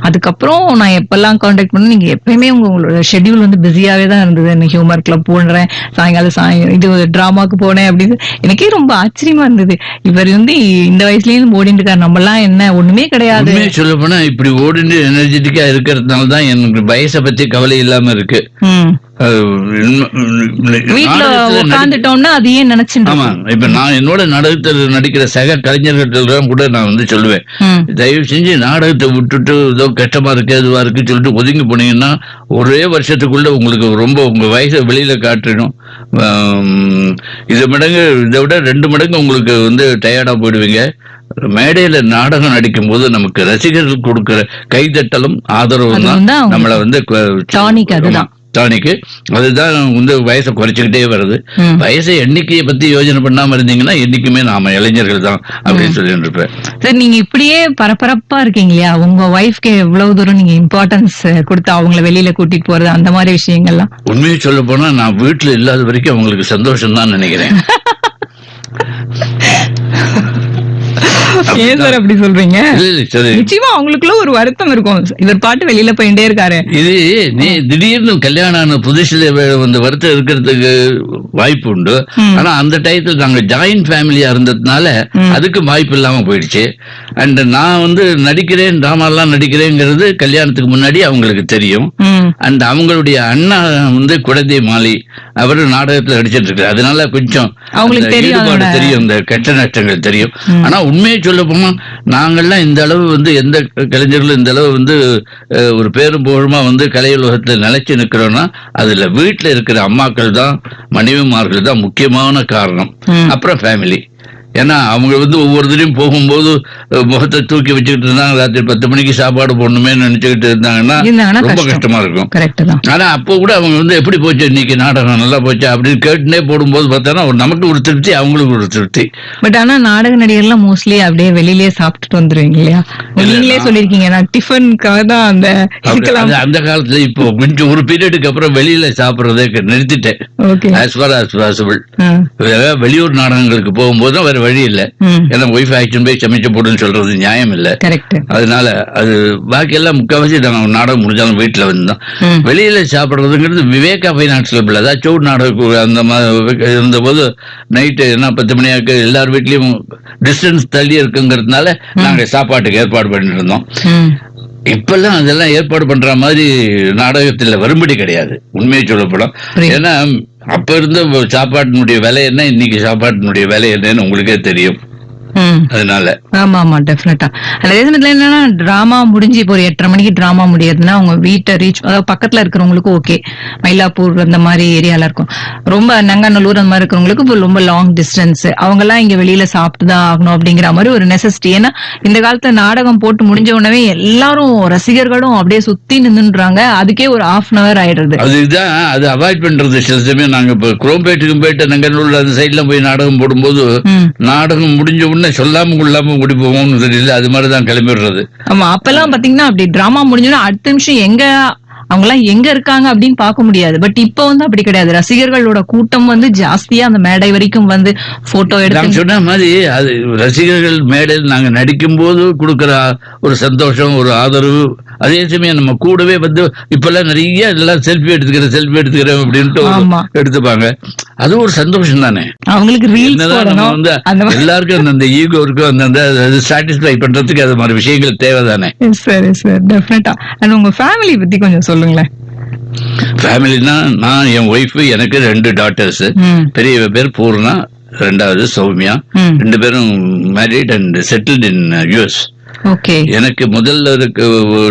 அதுக்கப்புறம் நான் எப்பெல்லாம் கான்டாக்ட் பண்ண நீங்க எப்பயுமே உங்களோட ஷெட்யூல் பிஸியாவே தான் இருந்தது. ஹியூமர் கிளப் போடுறேன், சாயங்காலம் இது டிராமாக்கு போனேன் அப்படின்னு எனக்கே ரொம்ப ஆச்சரியமா இருந்தது. இவர் இந்த வயசுலயும் ஓடிட்டு இருக்காரு. நம்ம எல்லாம் என்ன ஒண்ணுமே கிடையாது. சொல்ல போனா இப்படி ஓடிட்டு எனர்ஜெட்டிக்கா இருக்கிறதுனால தான் எனக்கு வயசை பத்தி கவலை இல்லாம இருக்கு. வீட்டுல உட்காந்துட்டோம்னா அதையே நினைச்சுட்டு. ஆமா, இப்ப நான் என்னோட நாடகத்தில் நடிக்கிற சக கலைஞர்கள் கூட நான் சொல்லுவேன், தயவு செஞ்சு நாடகத்தை விட்டுட்டு ஏதோ கஷ்டமா இருக்கு அதுவா இருக்கு சொல்லிட்டு ஒதுங்கி போனீங்கன்னா ஒரே வருஷத்துக்குள்ள உங்களுக்கு ரொம்ப உங்க வயசை வெளியில காட்டிடும். இதை விட 2 மடங்கு உங்களுக்கு டயர்டா போயிடுவீங்க. மேடையில நாடகம் நடிக்கும் போது நமக்கு ரசிகர்கள் கொடுக்கிற கைதட்டலும் ஆதரவும் தான் நம்மள டானிக்கு. அதுதான் வயசை குறைச்சுக்கிட்டே வருது. வயசை எண்ணிக்கையை பத்தி யோசனை பண்ணாம இருந்தீங்கன்னா என்னைக்குமே நாம இளைஞர்கள் தான் அப்படின்னு சொல்லிட்டு இருப்பேன். சார், நீங்க இப்படியே பரபரப்பா இருக்கீங்க இல்லையா? உங்க ஒய்ஃப்க்கு எவ்வளவு தூரம் நீங்க இம்பார்ட்டன்ஸ் கொடுத்து அவங்களை வெளியில கூட்டிட்டு போறது அந்த மாதிரி விஷயங்கள்லாம்? உண்மையை சொல்ல போனா நான் வீட்டுல இல்லாத வரைக்கும் அவங்களுக்கு சந்தோஷம் தான் நினைக்கிறேன். ஏன் சார் அப்படி சொல்றீங்க? நிச்சயமா அவங்களுக்குள்ள ஒரு வருத்தம் இருக்கும். இவர் பாட்டு வெளியில போயிட்டே இருக்காரு. இது நீ திடீர்னு கல்யாணம் ஆன புதுசுல வருத்தம் இருக்கிறதுக்கு வாய்ப்பு உண்டு. ஆனா அந்த டயத்துல நாங்க ஜாயிண்ட் ஃபேமிலியா இருந்ததுனால அதுக்கு வாய்ப்பு இல்லாம போயிடுச்சு. அண்ட் நான் நடிக்கிறேன், டிராமாலாம் நடிக்கிறேங்கிறது கல்யாணத்துக்கு முன்னாடி அவங்களுக்கு தெரியும். அண்ட் அவங்களுடைய அண்ணா குழந்தை மாலி அவரு நாடகத்துல நடிச்சிட்டு இருக்காரு. அதனால கொஞ்சம் ஈடுபாடு தெரியும், இந்த கெட்ட நஷ்டங்கள் தெரியும். ஆனா உண்மையை சொல்ல போனா நாங்கள்லாம் இந்த அளவு எந்த கலைஞர்களும் இந்த அளவு ஒரு பேரும் புகழுமா கலை உலகத்துல நிலைச்சு நிக்கிறோம்னா அதுல வீட்டுல இருக்கிற அம்மாக்கள் தான், மனைவிமார்கள் தான் முக்கியமான காரணம். அப்புறம் ஃபேமிலி. ஏன்னா அவங்க வந்து ஒவ்வொருத்தரையும் போகும்போது முகத்தை தூக்கி வச்சுக்கிட்டு இருந்தாங்க. ராத்திரி 10 மணிக்கு சாப்பாடு போடணுமே நினைச்சுக்கிட்டு இருந்தாங்கன்னா ரொம்ப கஷ்டமா இருக்கும். கரெக்ட் தான். ஆனா அப்போ கூட அவங்க வந்து எப்படி போச்சு இன்னைக்கு நாடகம் நல்லா போச்சு அப்படின்னு கேட்டுனே போடும்போது பார்த்தோன்னா நமக்கு ஒரு திருப்தி, அவங்களுக்கு ஒரு திருப்தி. பட் ஆனா நாடக நடிகர்லாம் மோஸ்ட்லி அப்படியே வெளியிலேயே சாப்பிட்டுட்டு வந்துருவீங்க இல்லையா? நீங்களே சொல்லிருக்கீங்க நான் டிஃபனுக்காக தான் அந்த காலத்துல இப்போ கொஞ்சம் ஒரு பீரியடுக்கு அப்புறம் வெளியில சாப்பிடுறதே நிறுத்திட்டேன். as far as possible. வெளியூர் நாடகங்களுக்கு போகும்போது தான் வேற வழி இல்ல. ஏன்னா ஒய்ஃப் ஆக்ஷன் போய் சமைச்ச போடுன்னு சொல்றது நியாயம் இல்ல. அதனால அது பாக்கி எல்லாம் முக்கால்வாசி நாடகம் முடிஞ்சாலும் வீட்டுல வந்துதான். வெளியில சாப்பிடுறதுங்கிறது விவேகா பைனான்ஸ் கிளப்ல அதாவது சவுட் நாடகம் அந்த மாதிரி இருந்த போது நைட்டு என்ன 10 மணியாக்கு எல்லார் வீட்லயும் டிஸ்டன்ஸ் தள்ளி இருக்குங்கிறதுனால நாங்க சாப்பாட்டுக்கு ஏற்பாடு பண்ணிட்டு இருந்தோம். இப்பெல்லாம் அதெல்லாம் ஏற்பாடு பண்ற மாதிரி நாடகத்துல வரும்படி கிடையாது உண்மையை சொல்லப்படும். ஏன்னா அப்ப இருந்த சாப்பாட்டினுடைய விலை என்ன, இன்னைக்கு சாப்பாட்டினுடைய விலை என்னன்னு உங்களுக்கே தெரியும். அதனால ஆமா டெஃபினட்டா. அதே சமயத்துல என்னன்னா டிராமா முடிஞ்சு இப்போ ஒரு 8:30 மணிக்கு டிராமா முடியாதுன்னா அவங்க வீட்டை ரீச், அதாவது பக்கத்துல இருக்கிறவங்களுக்கு ஓகே, மயிலாப்பூர் அந்த மாதிரி ஏரியால இருக்கும். ரொம்ப நங்கநல்லூர் அந்த மாதிரி இருக்கிறவங்களுக்கு இப்போ ரொம்ப லாங் டிஸ்டன்ஸ், அவங்க எல்லாம் இங்க வெளியில சாப்பிட்டுதான் ஆகணும் அப்படிங்கிற மாதிரி ஒரு நெசசிட்டி. ஏன்னா இந்த காலத்துல நாடகம் போட்டு முடிஞ்ச உடனே எல்லாரும் ரசிகர்களும் அப்படியே சுத்தி நின்றுறாங்க. அதுக்கே ஒரு 1/2 hour ஆயிடுது. அதுதான் அது அவாய்ட் பண்றது. சில சமயம் நாங்க இப்போ குரோம்பேட்டுக்கும் போயிட்டு நங்கநல்லூர் அந்த சைட்ல போய் நாடகம் போடும்போது நாடகம் முடிஞ்ச உடனே சொல்லாம கொள்ளாம ஓடி போவோம்னு தெரியல, அது மாதிரிதான் கிளம்பிடுறது. ஆமா அப்பெல்லாம் பாத்தீங்கன்னா அப்படி டிராமா முடிஞ்சோன்னா அடுத்த நிமிஷம் எங்க அவங்க எல்லாம் எங்க இருக்காங்க அப்படின்னு பார்க்க முடியாது. பட் இப்ப வந்து அப்படி கிடையாது. ரசிகர்களோட கூட்டம் வந்து ஜாஸ்தியா அந்த மேடை வரைக்கும் வந்து போட்டோ எடுத்து சொன்ன மாதிரி அது ரசிகர்கள் மேடையில் நாங்க நடிக்கும் போது கொடுக்கிற ஒரு சந்தோஷம், ஒரு ஆதரவு. அதே சமயம் நம்ம கூடவே வந்து இப்ப எல்லாம் நிறைய எல்லாம் செல்ஃபி எடுத்துக்கிறேன் அப்படின்ட்டு எடுத்துப்பாங்க. அது ஒரு சந்தோஷம் தானே. அவங்களுக்கு எல்லாருக்கும் அந்த ஈகோ இருக்கும், அந்த சாட்டிஸ்ஃபை பண்றதுக்கு அது மாதிரி விஷயங்கள் தேவைதானே. சரி சார் டெஃபினட்டா. அண்ட் உங்க ஃபேமிலி பத்தி கொஞ்சம் சொல்லுங்களேன். ஃபேமிலினா நான், என் ஒய்ஃப், எனக்கு 2 டாட்டர்ஸ். பெரிய பேர் பூர்ணா, 2வது சௌமியா. 2 பேரும் married and settled in US. எனக்கு முதல்ல இருக்க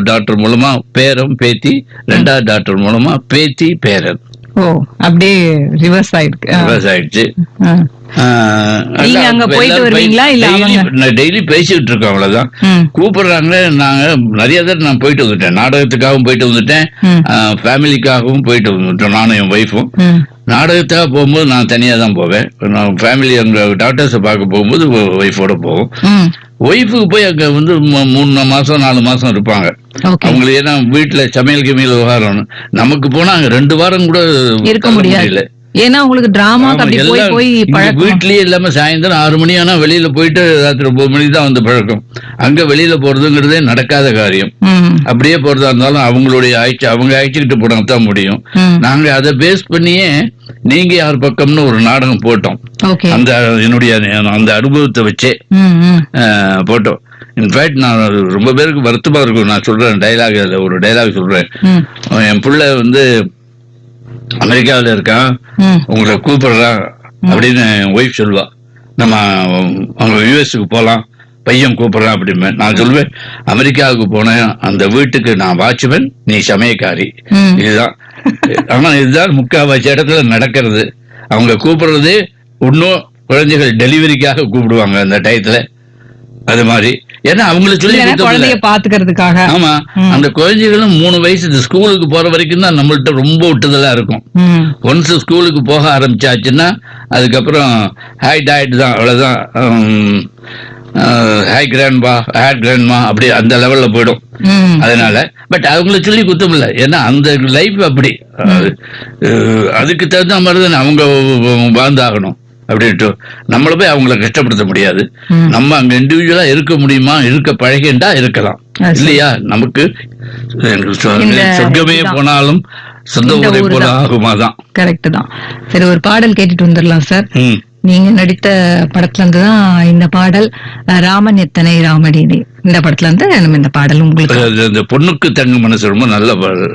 டாக்டர் மூலமா பேரம் பேத்தி, 2வது டாக்டர் மூலமா பேத்தி பேரன். அப்படியே ரிவர்ஸ் ஆயிடுச்சு. டெய்லி பேசிட்டு இருக்கோம், அவ்வளவுதான். கூப்பிடுறாங்க. நாங்க நிறைய தடவை நான் போயிட்டு வந்துட்டேன், நாடகத்துக்காகவும் போயிட்டு வந்துட்டேன், ஃபேமிலிக்காகவும் போயிட்டு வந்துட்டோம். நானும் என் ஒய்ஃபும் நாடகத்துக்காக போகும்போது நான் தனியா தான் போவேன். நான் ஃபேமிலி அங்க டாக்டர்ஸை பார்க்க போகும்போது ஒய்ஃபோட போவோம். ஒய்ஃபுக்கு போய் அங்க வந்து 3 மாசம் 4 மாசம் இருப்பாங்க. அவங்களுக்கு ஏன்னா வீட்டுல சமையல் கிமையல் விவகாரம். நமக்கு போனா அங்க 2 வாரம் கூட இருக்க முடியல. ஏன்னா உங்களுக்கு டிராமா வீட்லயே இல்லாம சாயந்தரம் 6 மணி ஆனா வெளியில போயிட்டு ராத்திரி 9 மணிக்கு தான் வந்து பழக்கம். அங்க வெளியில போறதுங்கிறதே நடக்காத காரியம். அப்படியே போறதா இருந்தாலும் அவங்களுடைய அவங்க அழைச்சிக்கிட்டு போனா தான் முடியும். நாங்க அதை பேஸ் பண்ணியே நீங்க யார் பக்கம்னு ஒரு நாடகம் போட்டோம். அந்த என்னுடைய அந்த அனுபவத்தை வச்சே போட்டோம். இன்ஃபேக்ட் நான் ரொம்ப பேருக்கு வருத்தமா இருக்கும். நான் சொல்றேன் டைலாக், ஒரு டைலாக் சொல்றேன். என் பிள்ளை வந்து அமெரிக்காவில இருக்கான், உங்களை கூப்பிடுறான் அப்படின்னு ஒய்ஃப் சொல்லுவா. நம்ம அவங்க யூஎஸ்க்கு போலாம், பையன் கூப்பிடுறான் அப்படின்னு. நான் சொல்லுவேன், அமெரிக்காவுக்கு போனேன், அந்த வீட்டுக்கு நான் வாட்ச்மேன், நீ சமயக்காரி. இதுதான். ஆனா இதுதான் முக்கால்வாசி இடத்துல நடக்கிறது. அவங்க கூப்பிடுறது இன்னும் குழந்தைகள் டெலிவரிக்காக கூப்பிடுவாங்க அந்த டயத்துல. அது மாதிரி ஏன்னா அவங்களுக்கு சொல்லி பாத்துக்கிறதுக்காக. ஆமா, அந்த குழந்தைகளும் 3 வயசு ஸ்கூலுக்கு போற வரைக்கும் தான் நம்மள்ட்ட ரொம்ப விட்டுதலா இருக்கும். ஒன்ஸ் ஸ்கூலுக்கு போக ஆரம்பிச்சாச்சுன்னா அதுக்கப்புறம் ஹாய் டாட் தான், அவ்வளவுதான். ஹாய் கிராண்ட்பா, ஹேட் கிராண்ட்மா, அப்படி அந்த லெவல்ல போயிடும். அதனால பட் அவங்கள சொல்லி குத்தம் இல்லை, ஏன்னா அந்த லைஃப் அப்படி. அதுக்கு தகுந்த மாதிரி தான் அவங்க வாழ்ந்தாகணும் அப்படின்ட்டு நம்மள போய் அவங்கள கஷ்டப்படுத்த முடியாது. நம்ம அங்க இண்டிவிஜுவலா இருக்க முடியுமா, இருக்க பழகிண்டா இருக்கலாம், இல்லையா நமக்கு சொர்க்கமே போனாலும் சொந்த ஊரை போல ஆகுமாதான். கரெக்ட் தான். சரி, ஒரு பாடல் கேட்டுட்டு வந்துடலாம் சார். நீங்க நடித்த படத்துல இருந்து தான் இந்த பாடல், ராமன் எத்தனை ராமடினி. இந்த படத்துல இருந்து நம்ம இந்த பாடல் உங்களுக்கு. இந்த பொண்ணுக்கு தங்க மனசு ரொம்ப நல்ல பாடல்.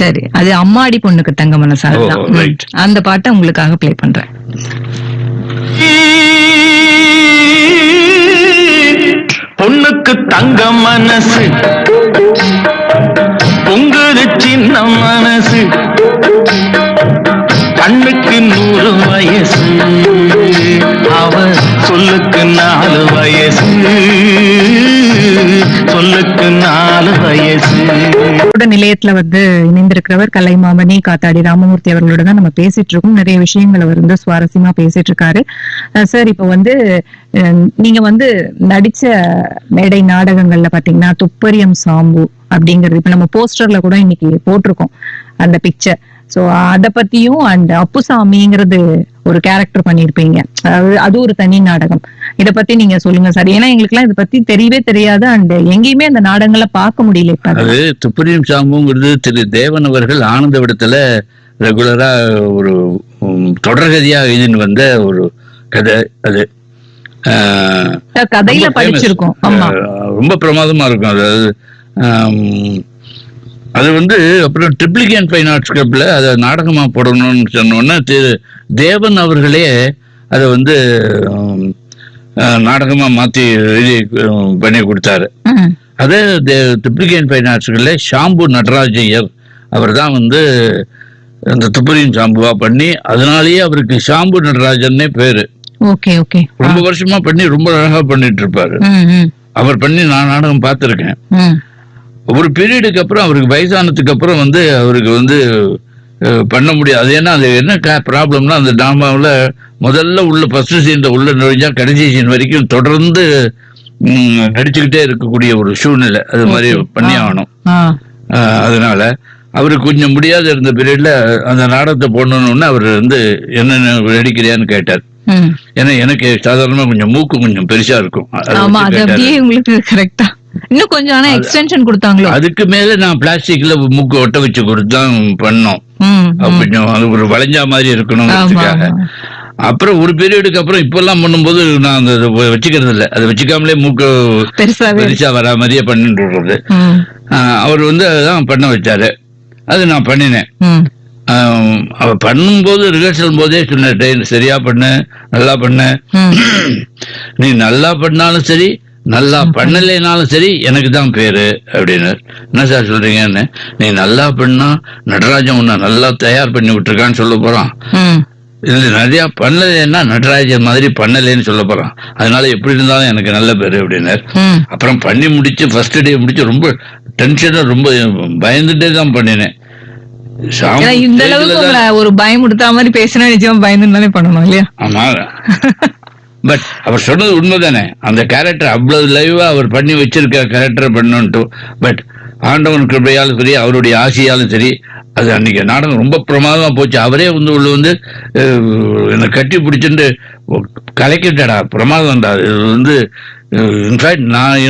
சரி, அது அம்மாடி பொண்ணுக்கு தங்க மனசு, அந்த பாட்டை உங்களுக்காக பிளே பண்றேன். பொண்ணுக்கு தங்க மனசு, பொங்குது சின்ன மனசு, கண்ணுக்கு 100 வயசு, அவ சொல்லுக்கு 4 வயசு, சொல்லுக்கு 4 வயசு. நிலையத்துல வந்து இணைந்திருக்கிறவர் கலைமாமணி காத்தாடி ராமமூர்த்தி அவர்களோட தான் நம்ம பேசிட்டு இருக்கோம். நிறைய விஷயங்கள் அவர் வந்து சுவாரஸ்யமா பேசிட்டு இருக்காரு. சார், இப்ப வந்து நீங்க வந்து நடிச்ச மேடை நாடகங்கள்ல பாத்தீங்கன்னா துப்பறியும் சாம்பு அப்படிங்கிறது இப்ப நம்ம போஸ்டர்ல கூட இன்னைக்கு போட்டிருக்கோம் அந்த பிக்சர். சோ அத பத்தியும் அண்ட் அப்புசாமிங்கிறது ஒரு கேரக்டர் பண்ணிருப்பீங்க, அது ஒரு தனி நாடகம். இத பத்தி நீங்க சொல்லுங்க சார். ஏன்னா எங்களுக்கு எல்லாம் இத பத்தி தெரியவே தெரியாது அண்ட் எங்கேயுமே அந்த நாடகங்களை பார்க்க முடியல. இப்ப அது துப்பறியும் சாம்புங்கிறது திரு தேவன் அவர்கள் ஆனந்த விடத்துல ரெகுலரா ஒரு தொடர்கதியா எழுதின்னு வந்த ஒரு கதை. அது கதையில படிச்சிருக்கோம். ஆமா, ரொம்ப பிரமாதமா இருக்கும். அதாவது அது வந்து அப்புறம் ட்ரிப்ளிகேன் ஃபைன் ஆர்ட்ஸ் கிளப்ல அதை நாடகமா போடணும்னு சொன்னோன்னா திரு தேவன் அவர்களே அதை வந்து நாடகமா மாத்தி எழுதி பண்ணி கொடுத்தாரு. அதே ட்ரிப்ளிகேன் ஃபைன் ஆர்ட்ஸ்ல ஷாம்பு நடராஜையர் அவர் தான் வந்து அந்த துப்பறியும் சாம்புவா பண்ணி, அதனாலேயே அவருக்கு ஷாம்பு நடராஜன்னே பேரு. Okay okay. ரொம்ப வருஷமா பண்ணி ரொம்ப அழகா பண்ணிட்டு இருப்பாரு. அவர் பண்ணி நான் நாடகம் பார்த்திருக்கேன். ஒரு பீரியடுக்கு அப்புறம் அவருக்கு வயசானதுக்கு அப்புறம் வந்து அவருக்கு வந்து பண்ண முடியாது. ஏன்னா அது என்ன ப்ராப்ளம்னா, அந்த டிராமாவில் முதல்ல உள்ள ஃபர்ஸ்ட் சீன்ல உள்ள நுழைஞ்சா கடைசி சீன் வரைக்கும் தொடர்ந்து நடிச்சுக்கிட்டே இருக்கக்கூடிய ஒரு சூழ்நிலை. அது மாதிரி பண்ணி ஆகணும். அதனால அவருக்கு கொஞ்சம் முடியாத இருந்த பீரியட்ல அந்த நாடகத்தை போடணும்னு அவர் வந்து என்ன நடிக்கிறியான்னு கேட்டார். ஏன்னா எனக்கு சாதாரணமா கொஞ்சம் மூக்கு கொஞ்சம் பெருசா இருக்கும். இன்னும் கொஞ்சம் ஆனா எக்ஸ்டென்ஷன் கொடுத்தாங்களோ. அதுக்கு மேல நான் பிளாஸ்டிக்ல மூக்கு ஒட்ட வச்சு கொடுத்துதான் பண்ணோம். கொஞ்சம் அது ஒரு வளைஞ்சா மாதிரி இருக்கணும்ங்கிறதுக்காக. அப்புறம் ஒரு பீரியடுக்கு அப்புறம் இப்பெல்லாம் பண்ணும்போது நான் அந்த வச்சுக்கிறது இல்லை. அதை வச்சுக்காமலே மூக்கு பெருசா வரா மாதிரியே பண்ணிட்டு. அவர் வந்து அதான் பண்ண வச்சாரு. அது நான் பண்ணினேன். அவ பண்ணும்போது ரிஹர்சல் போதே சொன்னேன், சரியா பண்ண, நல்லா பண்ண. நீ நல்லா பண்ணாலும் சரி, நல்லா பண்ணலைனாலும் சரி, எனக்கு தான் பேரு அப்படின்னு. என்ன சார் சொல்றீங்கன்னு. நீ நல்லா பண்ணா நடராஜன் உன்னை நல்லா தயார் பண்ணி விட்டுருக்கான்னு சொல்ல போறான். இதுல நிறைய பண்ணலைன்னா நடராஜன் மாதிரி பண்ணலைன்னு சொல்ல போறான். அதனால எப்படி இருந்தாலும் எனக்கு நல்ல பேரு அப்படின்னு. அப்புறம் பண்ணி முடிச்சு ஃபர்ஸ்ட் டே முடிச்சு ரொம்ப டென்ஷனா ரொம்ப பயந்துட்டே தான் பண்ணினேன். இந்த அளவுக்கு ஒரு பயம் கொடுத்தா மாதிரி பேசினா நிச்சயமா பயந்துனாலே பண்ணணும் இல்லையா? ஆமா. பட் அவர் சொன்னது உண்மைதானே. அந்த கேரக்டர் அவ்வளவு லைவா அவர் பண்ணி வச்சிருக்க கேரக்டர் பண்ணு. பட் ஆண்டவன் கிருபையாலும் சரி, அவருடைய ஆசையாலும் சரி, அது அன்னைக்கு நாடகம் ரொம்ப பிரமாதமா போச்சு. அவரே வந்து உள்ள வந்து என்னை கட்டி பிடிச்சிட்டு கலைக்கிட்டடா, பிரமாதம்டா. இது வந்து இன்ஃபேக்ட் நான்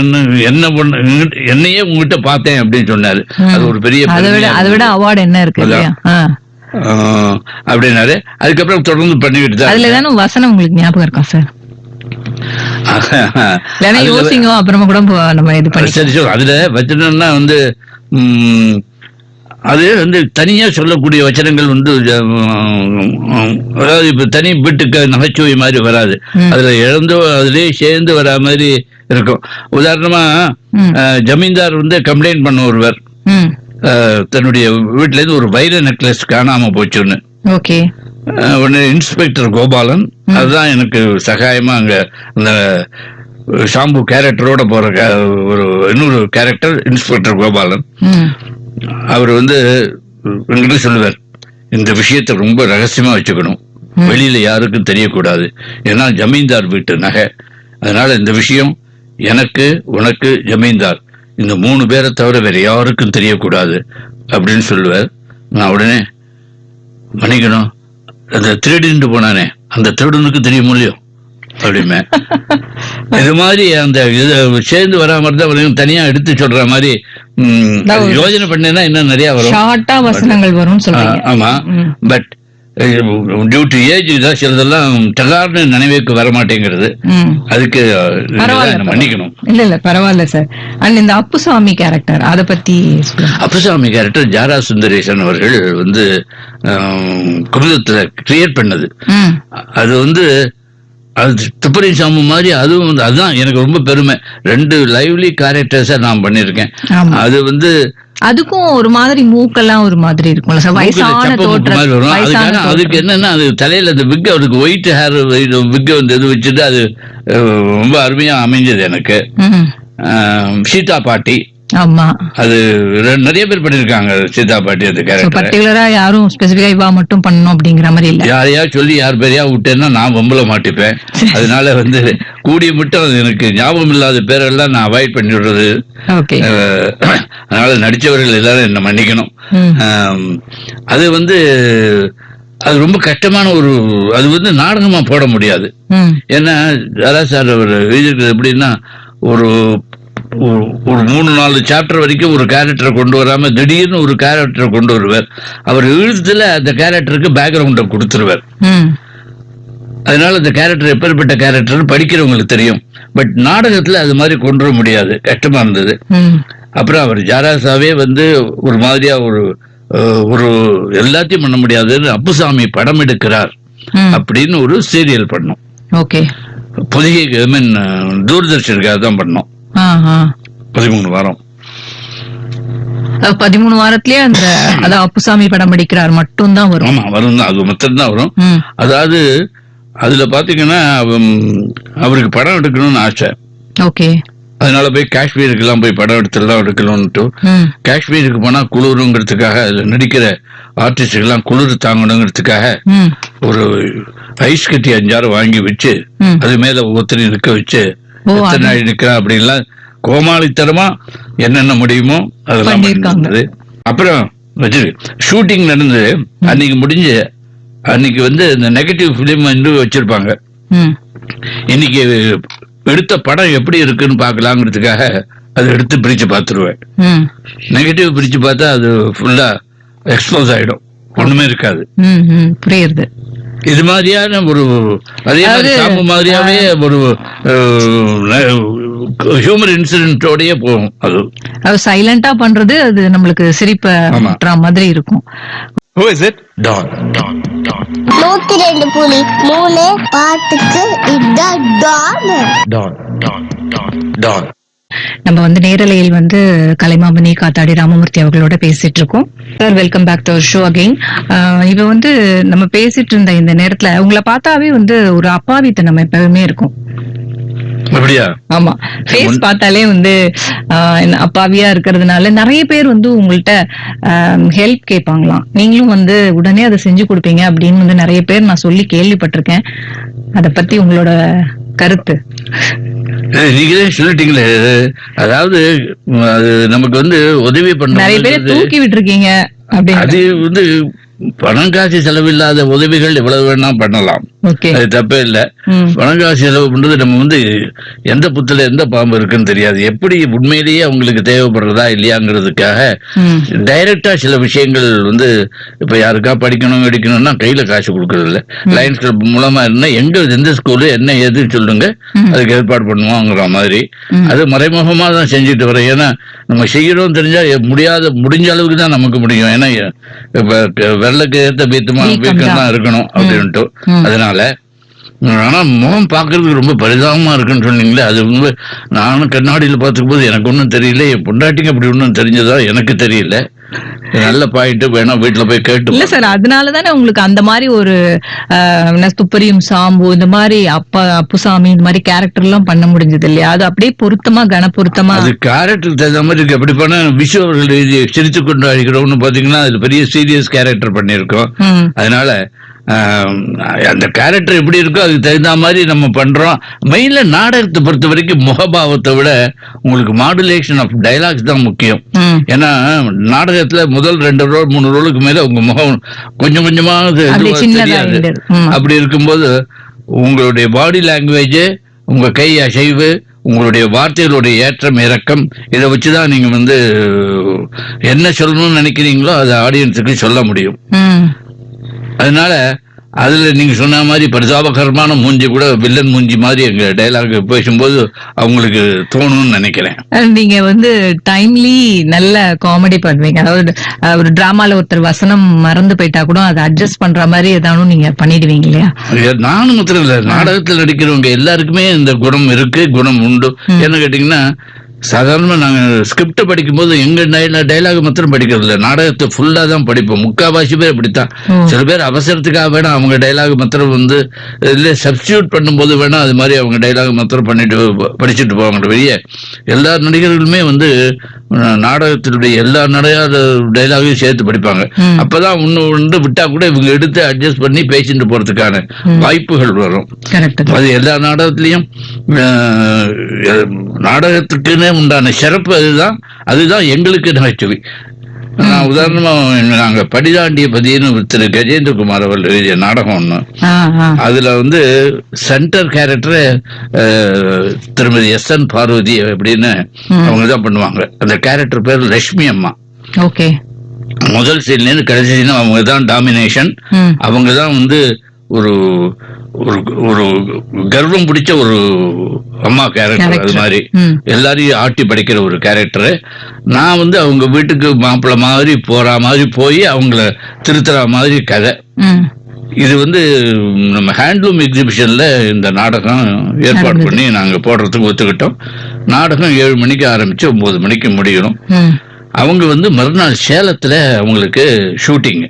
என்னையே உங்ககிட்ட பார்த்தேன் அப்படின்னு சொன்னாரு. அது ஒரு பெரிய, அதை விட அவார்டு என்ன இருக்கு அப்படின்னாரு. அதுக்கப்புறம் தொடர்ந்து பண்ணிக்கிட்டு தான். அதுல தானே வசனம் உங்களுக்கு ஞாபகம் இருக்கா சார்? யோசிங்க, அப்புறமா கூட நம்ம இது பண்ணி. சரி சரி. அதுல வச்சனம்னா வந்து அது வந்து தனியா சொல்லக்கூடிய வச்சனங்கள் வந்து அதாவது இப்ப தனி வீட்டுக்கு நகைச்சுவை மாதிரி வராது. அதுல இழந்து அதுலயே சேர்ந்து வரா மாதிரி இருக்கும். உதாரணமா ஜமீன்தார் வந்து கம்ப்ளைண்ட் பண்ண ஒருவர் தன்னுடைய வீட்டுல இருந்து ஒரு வைர நெக்லஸ் காணாம போச்சுன்னு. உடனே இன்ஸ்பெக்டர் கோபாலன், அதுதான் எனக்கு சகாயமா அங்க அந்த ஷாம்பு கேரக்டரோட போற ஒரு இன்னொரு கேரக்டர் இன்ஸ்பெக்டர் கோபாலன். அவர் வந்து என்கிட்ட சொல்லுவார், இந்த விஷயத்தை ரொம்ப ரகசியமா வச்சுக்கணும், வெளியில யாருக்கும் தெரியக்கூடாது. ஏன்னா ஜமீன்தார் வீட்டு நகை, அதனால இந்த விஷயம் எனக்கு, உனக்கு, ஜமீன்தார் இந்த 3 பேரை தவிர வேற யாருக்கும் தெரியக்கூடாது அப்படின்னு சொல்லுவார். நான் உடனே மன்னிக்கணும், அந்த திருடிட்டு போனானே அந்த திருடனுக்கு தெரியும் இல்லையோ அப்படிமே. இது மாதிரி அந்த சேர்ந்து வராம இருந்தா தனியா எடுத்து சொல்ற மாதிரி யோஜனை பண்ணா இன்னும் நிறைய வரும். ஆமா. பட் டியூ டு ஏஜ் இதான் சிலதெல்லாம் டகார்னு நினைவுக்கு வர மாட்டேங்கிறது. அதுக்கு மன்னிக்கணும். இல்ல பரவாயில்ல சார். அண்ட் இந்த அப்புசாமி கேரக்டர், அத பத்தி. அப்புசாமி கேரக்டர் ஜாரா சுந்தரேசன் அவர்கள் வந்து குமுதத்துல கிரியேட் பண்ணது. அது வந்து அது துப்பரி சாமு மாதிரி அதுவும் வந்து அதுதான் எனக்கு ரொம்ப பெருமை. 2 லைவ்லி கேரக்டர்ஸை நான் பண்ணியிருக்கேன். ஆமா. அது வந்து அதுக்கும் ஒரு மாதிரி மூக்கெல்லாம் ஒரு மாதிரி இருக்கும்ல சார், வயசான சப்ப மூக்கு தோற்றம், மாதிரி வரும். வயசான அதுக்காக அதுக்கு தோற்றம். என்னன்னா அது தலையில அந்த விக், அவருக்கு ஒயிட் ஹேர் விக் வந்து இது வச்சுட்டு அது ரொம்ப அருமையா அமைஞ்சது எனக்கு. ம். சீதா பாட்டி, ஆமா. அது நிறைய பேர் பண்ணிருக்காங்க சீதா பாட்டி அந்த கேரக்டர். பர்டிகுலரா யாரும் ஸ்பெசிபிக்கா இவா மட்டும் பண்ணணும் அப்படிங்கிற மாதிரி இல்ல. யாரையா சொல்லி யார் பேரையா விட்டேன்னா நான் வம்பல மாட்டிப்பேன். அதனால வந்து கூடிய மட்டும் அது எனக்கு ஞாபகம் இல்லாத பேரெல்லாம் நான் அவாய்ட் பண்ணிடுறது. ஓகே. அதனால நடிச்சவர்கள் எல்லாரும் என்ன மன்னிக்கணும். அது வந்து அது ரொம்ப கஷ்டமான ஒரு, அது வந்து நாடகமா போட முடியாது. ஏன்னா யாராவது சார் ஒரு எழுதிருக்கிறது எப்படின்னா ஒரு 3-4 சாப்டர் வரைக்கும் ஒரு கேரக்டரை கொண்டு வராம திடீர்னு ஒரு கேரக்டரை கொண்டு வருவார். அவர் எழுத்துல அந்த கேரக்டருக்கு பேக்ரவுண்ட கொடுத்துருவார். அதனால அந்த கேரக்டர் எப்பேற்பட்ட கேரக்டர் படிக்கிறவங்களுக்கு தெரியும். பட் நாடகத்துல அது மாதிரி கொண்டு வர முடியாது, கஷ்டமா இருந்தது. அப்புறம் அவர் ஜாராசாவே வந்து ஒரு மாதிரியா ஒரு எல்லாத்தையும் பண்ண முடியாதுன்னு அப்புசாமி படம் எடுக்கிறார் அப்படின்னு ஒரு சீரியல் பண்ணோம். ஓகே. பொதிகை தூர்தர்ஷனுக்காக தான் பண்ணோம். 13 வாரம். 13 வாரத்திலேயே அந்த அதான் அப்புசாமி படம் படிக்கிறார் மட்டும் தான் வரும். ஆமா வரும் தான், அது மட்டும் தான் வரும். அதாவது அதுல பாத்தீங்கன்னா அவருக்கு படம் எடுக்கணும்னு ஆசை. ஓகே. அதனால போய் காஷ்மீருக்கு எல்லாம் போய் படம் எடுக்கணும்னுட்டு காஷ்மீருக்கு போனா குளிருங்கிறதுக்காக அதுல நடிக்கிற ஆர்டிஸ்ட் எல்லாம் குளிர் தாங்கணுங்கிறதுக்காக ஒரு ஐஸ் கட்டி 5-6 வாங்கி வச்சு அது மேல ஒவ்வொருத்தரையும் நிற்க வச்சு எத்தனை நாள் நிக்கிறா அப்படின்லாம் கோமாளித்தனமா என்னென்ன முடியுமோ அதெல்லாம் பண்ணிருக்காங்க. அப்புறம் வச்சு ஷூட்டிங் நடந்து அன்னைக்கு முடிஞ்சு அன்னைக்கு வந்து இந்த நெகட்டிவ் பிலிம் வந்து வச்சிருப்பாங்க. இன்னைக்கு எடுத்த படம் எப்படி இருக்குன்னு பாக்கலாங்கிறதுக்காக அதை எடுத்து பிரிச்சு பார்த்துருவேன். நெகட்டிவ் பிரிச்சு பார்த்தா அது ஃபுல்லா எக்ஸ்போஸ் ஆயிடும், ஒண்ணுமே இருக்காது. புரியுது. இது மாதிரியான ஒரு அதே மாதிரி சாம்பு மாதிரியாவே ஒரு ஹியூமர் இன்சிடென்ட்டோடயே போகும். அது சைலண்டா பண்றது அது நம்மளுக்கு சிரிப்ப ஊட்டுற மாதிரி இருக்கும். Who is it? Don. 102.3 பாட்டுக்கு இதான் டான். Don. நம்ம வந்து நேரலையில் வந்து கலைமாமணி காத்தாடி ராமமூர்த்தி அவர்களோட பேசிட்டு இருக்கோம். Sir, welcome back to show again. இவ வந்து நம்ம பேசிட்டு இருந்த இந்த நேரத்துல உங்களை பார்த்தாவே வந்து ஒரு அப்பாவித்தனம் எப்பவுமே இருக்கும். ஆமா, ஃபேஸ் பார்த்தாலே வந்து அப்பாவியா இருக்கிறதுனால நிறைய பேர் வந்து உங்கள்ட்ட ஹெல்ப் கேட்பாங்களாம். நீங்களும் வந்து உடனே அதை செஞ்சு கொடுப்பீங்க அப்படின்னு வந்து நிறைய பேர் நான் சொல்லி கேள்விப்பட்டிருக்கேன். அத பத்தி உங்களோட கருத்து? நீங்களே சொல்லிட்டீங்களே, அதாவது அது நமக்கு வந்து உதவி பண்ண நிறைய பேர் தூக்கி விட்டுருக்கீங்க. அது வந்து பணம் காசு செலவில்லாத உதவிகள் எவ்வளவு வேணா பண்ணலாம், அது தப்பே இல்லை. பணம் காசு செலவு பண்றது நம்ம வந்து எந்த புத்துல எந்த பாம்பு இருக்குன்னு தெரியாது. எப்படி உண்மையிலேயே அவங்களுக்கு தேவைப்படுறதா இல்லையாங்கிறதுக்காக டைரக்டா சில விஷயங்கள் வந்து இப்ப யாருக்கா படிக்கணும் எடுக்கணும்னா கையில காசு கொடுக்கறது இல்லை. லயன்ஸ் கிளப் மூலமா இருந்தா எங்க எந்த ஸ்கூலு என்ன எதுன்னு சொல்லுங்க, அதுக்கு ஏற்பாடு பண்ணுவோங்கிற மாதிரி அது மறைமுகமா தான் செஞ்சுட்டு வரேன். ஏன்னா நம்ம செய்யறோம் தெரிஞ்சா முடிஞ்ச அளவுக்கு தான் நமக்கு முடியும். ஏன்னா இப்ப வெள்ளக்கு ஏத்த வீக்கமா தான் இருக்கணும் அப்படின்ட்டு. அதனால ஆனா முகம் பாக்குறதுக்கு ரொம்ப பரிதாபமா இருக்குன்னு சொன்னீங்களே, அது வந்து நானும் கண்ணாடியில பாத்துக்கும் போது எனக்கு ஒன்னும் தெரியல, என் பொண்டாட்டிக்கு அப்படி ஒன்னும் தெரிஞ்சதா எனக்கு தெரியல. நல்ல பாயிண்ட், வேணா வீட்டுல போய் கேட்டு. இல்ல சார், அதனாலதானே உங்களுக்கு அந்த மாதிரி ஒரு துப்பரியும் சாம்பு இந்த மாதிரி அப்புசாமி இந்த மாதிரி கேரக்டர் எல்லாம் பண்ண முடிஞ்சது இல்லையா? அது அப்படியே பொருத்தமா கனப்பொருத்தமா அது கேரக்டர் தகுந்த மாதிரி இருக்கு. அப்படி பண்ண விஷு அவர்கள் சிரித்து கொண்டு அழிக்கிறோம்னு பாத்தீங்கன்னா அது பெரிய சீரியஸ் கேரக்டர் பண்ணிருக்கோம். அதனால அந்த கேரக்டர் எப்படி இருக்கோ அதுக்கு தகுந்த மாதிரி நம்ம பண்றோம். மெயின்ல நாடகத்தை பொறுத்த வரைக்கும் முகபாவத்தை விட உங்களுக்கு மாடுலேஷன் ஆஃப் டைலாக்ஸ் தான் முக்கியம். ஏன்னா நாடகத்துல முதல் 2 ரோல் 3 ரோலுக்கு மேல உங்க முகம் கொஞ்சம் கொஞ்சமா தெரியாது. அப்படி இருக்கும்போது உங்களுடைய பாடி லாங்குவேஜ், உங்க கை அசைவு, உங்களுடைய வார்த்தைகளுடைய ஏற்றம் இறக்கம், இதை வச்சுதான் நீங்க வந்து என்ன சொல்லணும்னு நினைக்கிறீங்களோ அதை ஆடியன்ஸுக்கு சொல்ல முடியும். அதனால அதுல நீங்க சொன்ன மாதிரி பரிதாபகரமான மூஞ்சி கூட வில்லன் மூஞ்சி மாதிரி எங்க டைலாக் பேசும்போது அவங்களுக்கு தோணும்னு நினைக்கிறேன். நீங்க வந்து டைம்லி நல்ல காமெடி பண்ணுவீங்க. அதாவது ஒரு டிராமால ஒருத்தர் வசனம் மறந்து போயிட்டா கூட அதை அட்ஜஸ்ட் பண்ற மாதிரி ஏதாவது நீங்க பண்ணிடுவீங்க இல்லையா? நானும் மாத்திரம் இல்ல, நாடகத்தில் நடிக்கிறவங்க எல்லாருக்குமே இந்த குணம் இருக்கு, குணம் உண்டு. என்ன கேட்டீங்கன்னா, சாதாரணமா நாங்க ஸ்கிரிப்ட் படிக்கும் போது எங்க டைலாக் மாத்திரம் படிக்கிறது இல்லை, நாடகத்தை ஃபுல்லா தான் படிப்போம். முக்கால்வாசி பேர் அப்படித்தான். சில பேர் அவசரத்துக்காக வேணா அவங்க டைலாக் மாத்திரம் வந்து இல்ல சப்ஸ்டியூட் பண்ணும்போது வேணா அது மாதிரி அவங்க டைலாக் மாத்திரம் படிச்சுட்டு போவாங்க. வெளியே எல்லா நடிகர்களுமே வந்து நாடகத்தினுடைய எல்லா டைலாகையும் சேர்த்து படிப்பாங்க. அப்பதான் ஒண்ணு விட்டா கூட இவங்க எடுத்து அட்ஜஸ்ட் பண்ணி பேசிட்டு போறதுக்கான வாய்ப்புகள் வரும். அது எல்லா நாடகத்திலையும் நாடகத்துக்குன்னு உண்டான சிறப்பு அதுதான் எங்களுக்கு நகைச்சுவை. நான் உதாரணமா நாங்க படிதாண்டிய பதின்னு திரு கஜேந்திரகுமார் அவர்கள் எழுதிய நாடகம் ஒண்ணு, அதுல வந்து சென்டர் கேரக்டர் திருமதி SN பார்வதி அப்படின்னு அவங்கதான் பண்ணுவாங்க. அந்த கேரக்டர் பேர் லட்சுமி அம்மா. முதல் சீன்ல இருந்து கடைசி சீன் அவங்கதான் டாமினேஷன். அவங்கதான் வந்து ஒரு ஒரு கர்வம் பிடிச்ச ஒரு அம்மா கேரக்டர். அது மாதிரி எல்லாரையும் ஆட்டி படிக்கிற ஒரு கேரக்டர். நான் வந்து அவங்க வீட்டுக்கு மாப்பிள்ளை மாதிரி போற மாதிரி போய் அவங்கள திருத்துற மாதிரி கதை. இது வந்து நம்ம ஹேண்ட்லூம் எக்ஸிபிஷன்ல இந்த நாடகம் ஏற்பாடு பண்ணி நாங்க போடுறதுக்கு ஒத்துக்கிட்டோம். நாடகம் 7 மணிக்கு ஆரம்பிச்சு 9 மணிக்கு முடியணும். அவங்க வந்து மறுநாள் சேலத்துல அவங்களுக்கு ஷூட்டிங்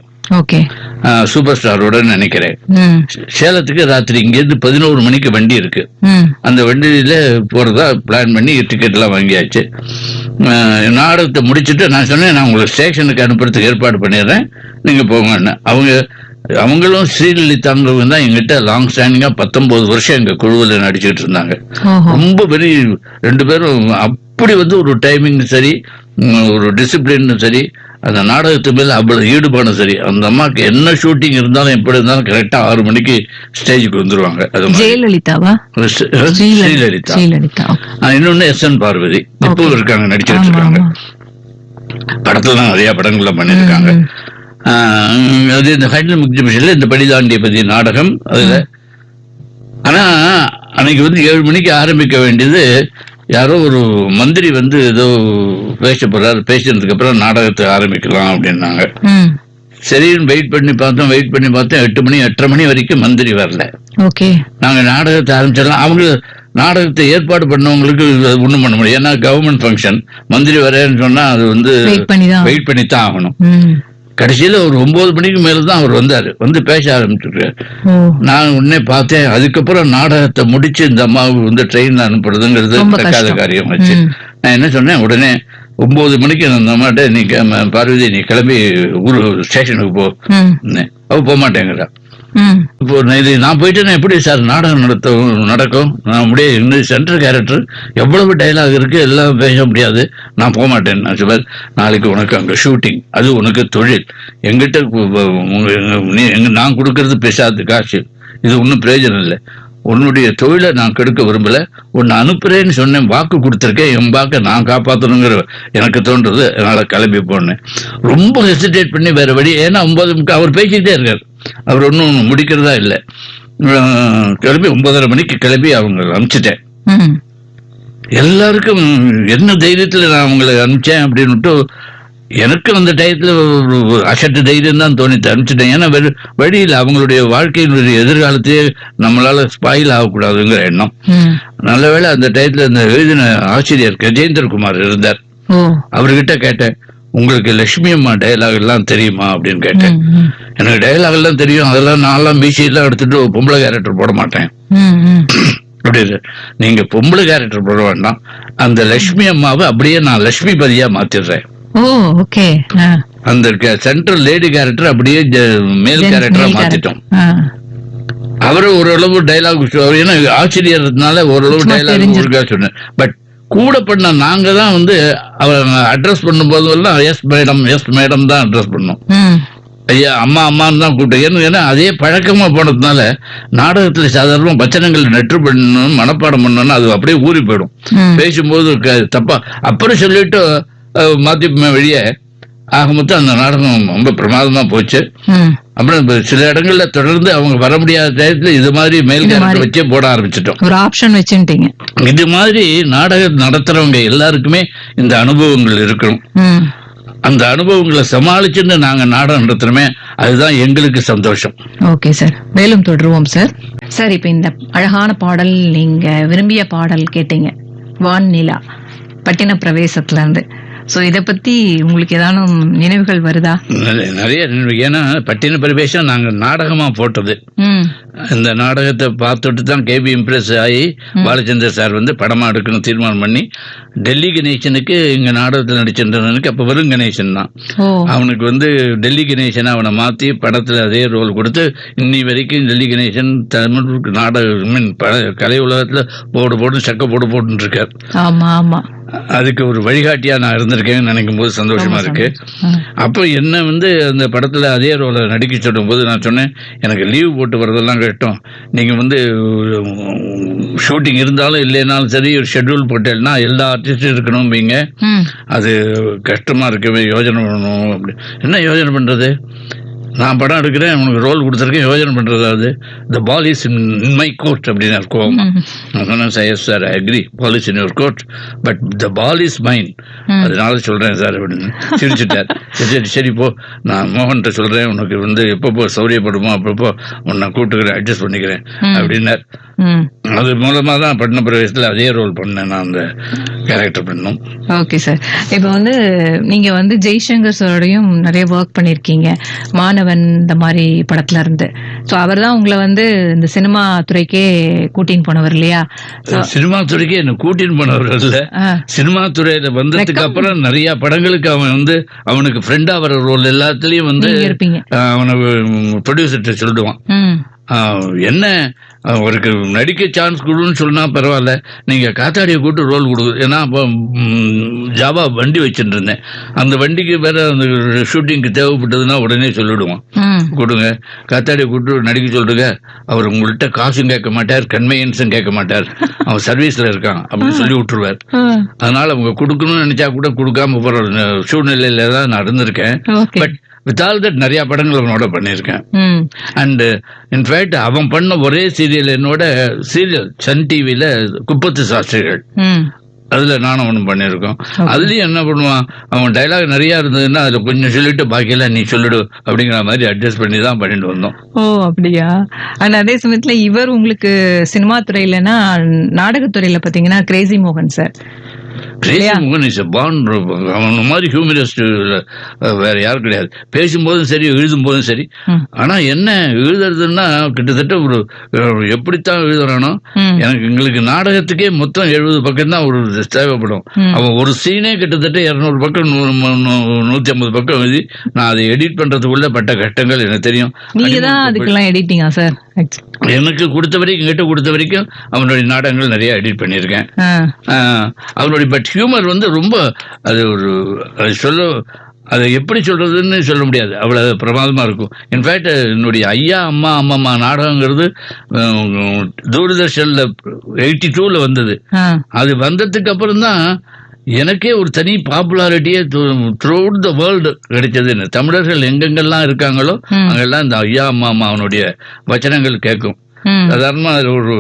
சூப்பர் ஸ்டாரோட நினைக்கிறேன். சேலத்துக்கு ராத்திரி இங்கிருந்து 11 மணிக்கு வண்டி இருக்கு. அந்த வண்டியில போறதா பிளான் பண்ணி டிக்கெட் எல்லாம் வாங்கியாச்சு. நாடகத்தை முடிச்சுட்டு நான் சொன்னேன், நான் உங்களுக்கு ஸ்டேஷனுக்கு அனுப்புறதுக்கு ஏற்பாடு பண்ணிடுறேன், நீங்க போங்கன்னு. அவங்களும் ஸ்ரீலலிதாங்கிறவங்க தான் எங்கிட்ட லாங் ஸ்டாண்டிங்கா 19 வருஷம் எங்க குழுவில் நடிச்சுட்டு இருந்தாங்க. ரொம்ப பெரிய 2 பேரும். அப்படி வந்து ஒரு டைமிங் சரி, ஒரு டிசிப்ளின் சரி, அந்த நாடகத்து மேல அவ்வளவு ஈடுபாடும் சரி. அந்த அம்மாக்கு என்ன ஷூட்டிங் இருந்தாலும் எப்படி இருந்தாலும் கரெக்டா 6 மணிக்கு ஸ்டேஜுக்கு வந்துருவாங்க. ஜெயலலிதாவா? ஸ்ரீலலிதா. இன்னொன்னு SN பார்வதி இப்போ இருக்காங்க, நடிச்சுட்டு இருக்காங்க. படத்துல நிறைய படங்கள்ல பண்ணிருக்காங்க. அது இந்த ஹேண்ட்லூம் எக்ஸிபிஷன்ல இந்த படிதாண்டிய பத்தி நாடகம் அதுல. ஆனா அன்னைக்கு வந்து 7 மணிக்கு ஆரம்பிக்க வேண்டியது, யாரோ ஒரு மந்திரி வந்து ஏதோ பேச போறாரு, பேசினதுக்கு அப்புறம் நாடகத்தை ஆரம்பிக்கலாம் அப்படின்னாங்க. சரின்னு வெயிட் பண்ணி பார்த்தோம் 8 மணி 8:30 மணி வரைக்கும் மந்திரி வரல. நாங்க நாடகத்தை ஆரம்பிச்சிடலாம். அவங்க நாடகத்தை ஏற்பாடு பண்ணவங்களுக்கு ஒண்ணும் பண்ண முடியும், ஏன்னா கவர்மெண்ட் ஃபங்க்ஷன். மந்திரி வரேன்னு சொன்னா அது வந்து வெயிட் பண்ணித்தான் ஆகணும். கடைசியில ஒரு 9 மணிக்கு மேலதான் அவர் வந்தாரு, வந்து பேச ஆரம்பிச்சிருக்காரு. நான் உடனே பார்த்தேன். அதுக்கப்புறம் நாடகத்தை முடிச்சு இந்த அம்மாவுக்கு வந்து ட்ரெயின்ல அனுப்புறதுங்கிறது நடக்காத காரியம் வச்சு நான் என்ன சொன்னேன், உடனே 9 மணிக்கு அந்த அம்மாட்ட, நீ பார்வதி நீ கிளம்பி ஊரு ஸ்டேஷனுக்கு போ. அவ போக மாட்டேங்கிறா. இப்போ நான் போயிட்டு எப்படி சார் நாடகம் நடக்கும்? நான் முடிய இன்னும் சென்ட்ரல் கேரக்டர் எவ்வளவு டைலாக் இருக்கு, எல்லாம் பேச முடியாது, நான் போக மாட்டேன். நான் சொல்ல, நாளைக்கு உனக்கு அங்க ஷூட்டிங், அது உனக்கு தொழில். எங்கிட்ட நான் கொடுக்கறது பேசாத காசு, இது ஒன்றும் பிரயோஜனம் இல்லை. உன்னுடைய தொழிலை நான் கெடுக்க விரும்பல, உன்னை அனுப்புறேன்னு சொன்னேன், வாக்கு கொடுத்துருக்கேன், என் வாக்கை நான் காப்பாற்றணுங்கிற எனக்கு தோன்றது, அதனால கிளம்பி போனேன். ரொம்ப ஹெசிடேட் பண்ணி வேற வழி, ஏன்னா 9 அவர் பேசிக்கிட்டே இருக்காரு, அவர் ஒன்றும் முடிக்கிறதா இல்லை. கிளம்பி 9:30 மணிக்கு கிளம்பி அவங்க அனுப்பிச்சிட்டேன். எல்லாருக்கும் என்ன தைரியத்துல நான் அவங்களை அனுப்பிச்சேன் அப்படின்னுட்டு எனக்கு அந்த டயத்துல அசட்டு தைரியம் தான் தோணித்து அனுப்பிச்சிட்டேன். ஏன்னா வழியில் அவங்களுடைய வாழ்க்கையினுடைய எதிர்காலத்தையே நம்மளால ஸ்பாயில் ஆகக்கூடாதுங்கிற எண்ணம். நல்ல வேளை அந்த டயத்துல அந்த எழுதின ஆசிரியர் கஜேந்திரகுமார் இருந்தார். அவர்கிட்ட கேட்டேன், உங்களுக்கு லட்சுமி அம்மா டயலாக் எல்லாம் தெரியுமா அப்படின்னு கேட்டேன். எனக்கு டயலாக் எல்லாம் தெரியும், அதெல்லாம் நான்லாம் பிசி எல்லாம் எடுத்துட்டு பொம்பளை கேரக்டர் போட மாட்டேன் அப்படின்னு. நீங்க பொம்பளை கேரக்டர் போட வேண்டாம், அந்த லட்சுமி அம்மாவை அப்படியே நான் லட்சுமி பதியா மாத்திடுறேன். அந்த சென்ட்ரல் லேடி கேரக்டர் அப்படியே மேல் கேரக்டரா மாத்திட்டோம். அவரு ஓரளவு டைலாக், ஏன்னா ஆசிரியர்னால ஓரளவு டைலாக் சொன்னேன். பட் கூட பண்ண நாங்க தான் வந்து அவங்க அட்ரஸ் பண்ணும் போதெல்லாம் எஸ் மேடம் தான் அட்ரஸ் பண்ணோம். ஐயா அம்மா அம்மான்னு தான் கூப்பிட்டேன். ஏன்னா அதே பழக்கமா போனதுனால நாடகத்துல சாதாரண வச்சனங்கள் நெற்று பண்ணணும், மனப்பாடம் பண்ணணும்னா அது அப்படியே ஊறி போயிடும். பேசும்போது தப்பா அப்புறம் சொல்லிட்டு மாத்தி வெளியே ஆக மொத்தம் அந்த நாடகம் ரொம்ப பிரமாதமா போச்சு. அப்புறம் இப்ப சில இடங்கள்ல தொடர்ந்து அவங்க வர முடியாத டயத்துல இது மாதிரி மேல் கேரக்டர் வச்சே போட ஆரம்பிச்சிட்டோம். ஒரு ஆப்ஷன் வச்சுட்டீங்க. இது மாதிரி நாடகம் நடத்துறவங்க எல்லாருக்குமே இந்த அனுபவங்கள் இருக்கணும். அந்த அனுபவங்களை சமாளிச்சுன்னு நாங்க நாடகம் நடத்துறோமே, அதுதான் எங்களுக்கு சந்தோஷம். ஓகே சார், மேலும் தொடருவோம் சார். சார், இப்ப இந்த அழகான பாடல், நீங்க விரும்பிய பாடல் கேட்டீங்க, வான் நிலா பட்டின பிரவேசத்துல இருந்து. சோ இத பத்தி உங்களுக்கு ஏதானும் நினைவுகள் வருதா? நிறைய நினைவு. ஏன்னா பட்டின பிரவேசம் நாங்க நாடகமா போட்டது. இந்த நாடகத்தை பார்த்துட்டு தான் கேபி இம்ப்ரெஸ் ஆகி பாலச்சந்தர் சார் வந்து படமா எடுக்கணும் தீர்மானம் பண்ணி, டெல்லி கணேசனுக்கு இங்க நாடகத்தில் நடிச்சிருந்தவனுக்கு அப்ப வெறும் கணேசன் தான், அவனுக்கு வந்து டெல்லி கணேசன் அவனை மாத்தி படத்துல அதே ரோல் கொடுத்து இன்னி வரைக்கும் டெல்லி கணேசன் தமிழ் நாடக கலை உலகத்துல போடு சக்க போட்டு இருக்கார். ஆமா ஆமா, அதுக்கு ஒரு வழிகாட்டியா நான் இருந்திருக்கேன்னு நினைக்கும் போது சந்தோஷமா இருக்கு. அப்போ என்ன வந்து அந்த படத்துல அதே ரோலை நடிக்க சொல்லும் போது நான் சொன்னேன், எனக்கு லீவ் போட்டு வரதெல்லாம் கேட்டோம், நீங்க வந்து ஷூட்டிங் இருந்தாலும் இல்லைனாலும் சரி ஒரு ஷெட்யூல் போட்டேன்னா எல்லா ஆர்டிஸ்டும் இருக்கணும் பீங்க, அது கஷ்டமா இருக்கு, யோஜனை பண்ணணும். அப்படி என்ன யோஜனை பண்றது, நான் படம் எடுக்கிறேன், உனக்கு ரோல் கொடுத்துருக்கேன், யோஜனை பண்றதாவது, the ball is in my court அப்படின்னு கோவமா. Yes sir, I agree, ball is in your court, but the ball is mine, அதனால சொல்றேன் சார் அப்படின்னு சிரிச்சுட்டார். சரி சரி போ, நான் மோகன்கிட்ட சொல்றேன், உனக்கு வந்து எப்பப்போ சௌரியப்படுமோ அப்பப்போ உன்னை கூட்டுக்கிறேன், அட்ஜஸ்ட் பண்ணிக்கிறேன் அப்படின்னார். அது மூலமா தான் பட்டின பிரவேசத்துல அதே ரோல் பண்ணேன், நான் அந்த கேரக்டர் பண்ணோம். ஓகே சார், இப்ப வந்து நீங்க வந்து ஜெய்சங்கர் சாரோடையும் நிறைய ஒர்க் பண்ணிருக்கீங்க, மாணவன் இந்த மாதிரி படத்துல இருந்து. சோ அவர் தான் உங்களை வந்து இந்த சினிமா துறைக்கே கூட்டின்னு போனவர் இல்லையா? சினிமா துறைக்கே என்ன கூட்டின்னு போனவர் இல்ல, சினிமா துறையில வந்ததுக்கு அப்புறம் நிறைய படங்களுக்கு அவன் வந்து அவனுக்கு ஃப்ரெண்டா வர ரோல் எல்லாத்துலயும் வந்து அவனை ப்ரொடியூசர்கிட்ட சொல்லிடுவான், என்ன அவருக்கு நடிக்க சான்ஸ் கொடுன்னு சொன்னா பரவாயில்ல, நீங்க காத்தாடியை கூட்டு ரோல் கொடுக்குது. ஏன்னா அப்போ ஜாவா வண்டி வச்சுட்டு இருந்தேன், அந்த வண்டிக்கு வேற அந்த ஷூட்டிங்க்கு தேவைப்பட்டதுன்னா உடனே சொல்லிடுவான், கொடுங்க காத்தாடியை கூட்டு நடிக்க சொல்லுங்க, அவர் உங்கள்கிட்ட காசும் கேட்க மாட்டார், கன்வீனியன்ஸும் கேட்க மாட்டார், அவன் சர்வீஸ்ல இருக்கான் அப்படின்னு சொல்லி விட்டுருவார். அதனால அவங்க கொடுக்கணும்னு நினைச்சா கூட கொடுக்காம போற சூழ்நிலையில தான் நான் இருந்திருக்கேன். பட் வித் ஆல் தட் நிறைய படங்கள் அவனோட பண்ணியிருக்கேன். அண்ட் இன்ஃபேக்ட் அவன் பண்ண ஒரே சீரியல் என்னோட சீரியல் சன் டிவில குப்பத்து சாஸ்திரிகள், அதுல நானும் அவனும் பண்ணியிருக்கோம். அதுலயும் என்ன பண்ணுவான், அவன் டைலாக் நிறைய இருந்ததுன்னா அதுல கொஞ்சம் சொல்லிட்டு பாக்கியெல்லாம் நீ சொல்லிடு அப்படிங்கிற மாதிரி அட்ஜஸ்ட் பண்ணி தான் பண்ணிட்டு வந்தோம். ஓ அப்படியா? அண்ட் அதே சமயத்துல இவர் உங்களுக்கு சினிமா துறையிலன்னா நாடகத்துறையில பாத்தீங்கன்னா கிரேசி மோகன் சார். அவன் மாதிரி ஹியூமரிஸ்ட் வேற யாரும் கிடையாது, பேசும்போதும் சரி எழுதும் போதும் சரி. ஆனா என்ன எழுதுறதுன்னா கிட்டத்தட்ட ஒரு எப்படித்தான் எழுதுறானோ, எங்களுக்கு நாடகத்துக்கே மொத்தம் 70 பக்கம் தான் ஒரு தேவைப்படும். அவன் ஒரு சீனே கிட்டத்தட்ட 200 பக்கம் 150 பக்கம் எழுதி நான் அதை எடிட் பண்றதுக்குள்ள பட்ட கஷ்டங்கள் எனக்கு தெரியும். அதுக்கெல்லாம் எடிட்டிங்கா சார்? எனக்கு கொடுத்த வரைக்கும் கிட்ட கொடுத்த வரைக்கும் அவனுடைய நாடகங்கள் நிறைய எடிட் பண்ணியிருக்கேன். அவனுடைய பட் ஹியூமர் வந்து ரொம்ப அது ஒரு அதை எப்படி சொல்றதுன்னு சொல்ல முடியாது, அவ்வளவு பிரமாதமா இருக்கும். இன்ஃபேக்ட் என்னுடைய ஐயா அம்மா அம்மம்மா நாடகங்கிறது தூர்தர்ஷன்ல 82ல வந்தது. அது வந்ததுக்கு அப்புறம் தான் எனக்கே ஒரு தனி பாப்புலாரிட்டியே த்ரூ அவுட் த வேர்ல்டு கிடைச்சது. தமிழர்கள் எங்கெங்கெல்லாம் இருக்காங்களோ அங்கெல்லாம் இந்த ஐயா அம்மா அம்மா அவனுடைய வச்சனங்கள் கேட்கும். சாதாரணமா ஒரு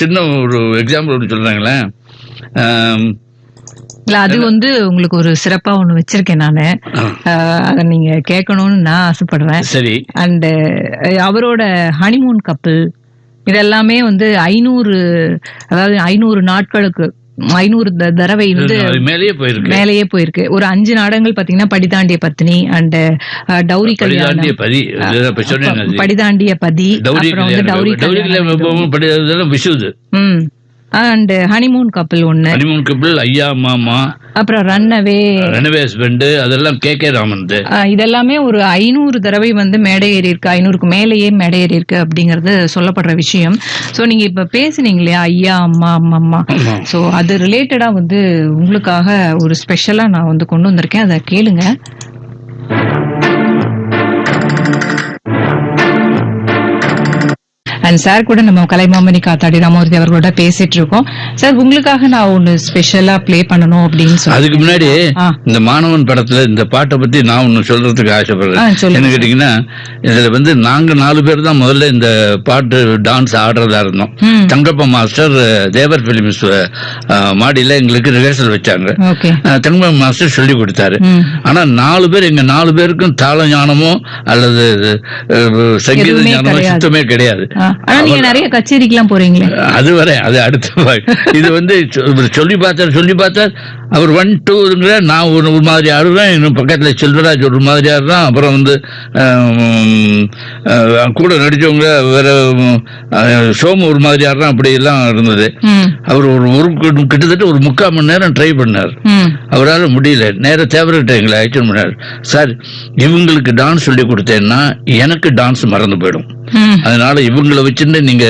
சின்ன ஒரு எக்ஸாம்பிள் ஒன்று சொல்றாங்களேன், அது வந்து உங்களுக்கு ஒரு சிறப்பா ஒண்ணு வச்சிருக்கேன் நானு, அத நீங்க கேட்கணும்னு நான் ஆசைப்படுறேன். சரி. அண்ட் அவரோட ஹனிமூன் கப்பல் இதெல்லாமே வந்து 500 நாட்களுக்கு 500 தடவை வந்து மேலேயே போயிருக்கு. ஒரு 5 நாடகங்கள் பாத்தீங்கன்னா படிதாண்டிய பத்னி அண்ட் டௌரி கல்யாணம், படிதாண்டிய பதி, அப்புறம் வந்து டௌரி கல்யாணம் அண்ட் ஹனிமூன் கப்பல் ஒண்ணு, ஹனிமூன் கப்பல், ஐயா மாமா, அப்புறம் ரன்னவே ஹஸ்பண்ட், அதெல்லாம் கே ராமன். இதெல்லாமே ஒரு 500 தடவை வந்து மேடை ஏறி இருக்கு, 500க்கு மேலேயே மேடை ஏறி இருக்கு அப்படிங்கறது சொல்லப்படுற விஷயம். சோ நீங்க இப்ப பேசுனீங்க இல்லையா ஐயா அம்மா அம்மா, சோ அது ரிலேட்டடா வந்து உங்களுக்காக ஒரு ஸ்பெஷலா நான் வந்து கொண்டு வந்திருக்கேன், அதை கேளுங்க. அண்ட் சார் கூட நம்ம கலைமாமணி காத்தாடி ராமூர்த்தி அவர்களோட பேசிட்டு இருக்கோம். சார், உங்களுக்காக நான் ஒன்னு ஸ்பெஷலா ப்ளே பண்ணணும் அப்படின்னு சொல்லி. அதுக்கு முன்னாடி இந்த மாணவன் படத்துல இந்த பாட்டை பத்தி நான் ஒன்னு சொல்றதுக்கு ஆசைப்படுறேன். என்ன கேட்டீங்கன்னா, இதுல நாங்க 4 பேர் தான் முதல்ல இந்த பாட்டு டான்ஸ் ஆடுறதா இருந்தோம். தங்கப்ப மாஸ்டர் தேவர் பிலிம்ஸ் மாடியில எங்களுக்கு ரிஹர்சல் வச்சாங்க. தங்கப்ப மாஸ்டர் சொல்லி கொடுத்தாரு. ஆனா 4 பேர், எங்க 4 பேருக்கும் தாள ஞானமோ அல்லது சங்கீத ஞானமோ சுத்தமே கிடையாது. நீங்க நிறைய கச்சேரிக்கெல்லாம் போறீங்களே, அது வரை அது அடுத்த இது சொல்லி பார்த்தார். அவர் 1 2 நான் ஒரு மாதிரி ஆடுறேன், இன்னும் பக்கத்துல செல்வராஜ் ஒரு மாதிரி ஆடுறான், அப்புறம் கூட நடிச்சவங்க வேற சோமு ஒரு மாதிரி ஆடுறான், அப்படி எல்லாம் இருந்தது. அவர் கிட்டத்தட்ட ஒரு 3/4 மணி நேரம் ட்ரை பண்ணார். அவரால் முடியல. நேர தேவர்கிட்ட எங்களை அழைச்சு பண்ணார். சார், இவங்களுக்கு டான்ஸ் சொல்லி கொடுத்தேன்னா எனக்கு டான்ஸ் மறந்து போயிடும், அதனால இவங்களை வச்சுட்டு நீங்க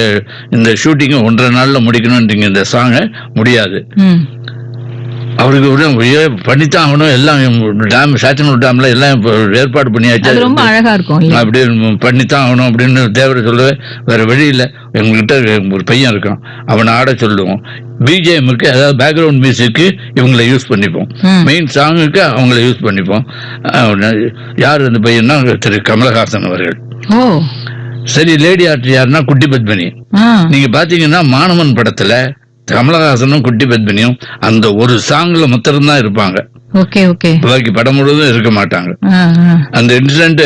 இந்த ஷூட்டிங்க 1.5 நாள்ல முடிக்கணும்ன்றீங்க, இந்த சாங்க முடியாது. அவருக்கு பண்ணித்தான் ஆகணும். எல்லாம் டேம், சாத்தனூர் டேம்ல எல்லாம் ஏற்பாடு பண்ணியாச்சு. ரொம்ப அழகா இருக்கும், அப்படியே பண்ணித்தான் ஆகணும் அப்படின்னு தேவரை சொல்லவே வேற வழி இல்லை. எங்ககிட்ட ஒரு பையன் இருக்கான், அவனை ஆட சொல்லுவோம். பிஜிஎம்முக்கு, அதாவது பேக்ரவுண்ட் மியூசிக்கு இவங்களை யூஸ் பண்ணிப்போம், மெயின் சாங்குக்கு அவங்கள யூஸ் பண்ணிப்போம். யார் அந்த பையன்னா திரு கமலஹாசன் அவர்கள். சரி, லேடி ஆர்டர் யாருன்னா குட்டி பத்மினி. நீங்க பாத்தீங்கன்னா மாணவன் படத்துல கமலஹாசனும் குட்டி பத்மினியும் அந்த ஒரு சாங்ல மாத்திரம்தான் இருப்பாங்க. பாக்கி படம் முழுவதும் இருக்க மாட்டாங்க. அந்த இன்சிடென்ட்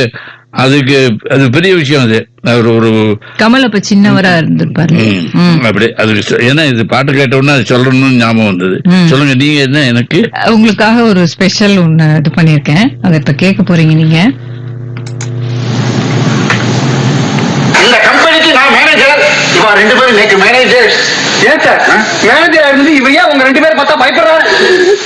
அதுக்கு அது பெரிய விஷயம். அது ஒரு கமல் அப்ப சின்னவரா இருந்திருப்பாரு அப்படி. அது ஏன்னா இது பாட்டு கேட்ட உடனே அது சொல்லணும்னு ஞாபகம் வந்தது. சொல்லுங்க நீங்க என்ன. எனக்கு உங்களுக்காக ஒரு ஸ்பெஷல் ஒன்னு இது பண்ணிருக்கேன், அதை இப்ப கேட்க போறீங்க நீங்க. இந்த கம்பெனிக்கு நான் மேனேஜர், இவா 2 பேரும் நேற்று மேனேஜர். ஏன் சார் மேனேஜர் இருந்து இவன் ஏன் உங்க 2 பேரும் பார்த்தா பயப்படுறாரு?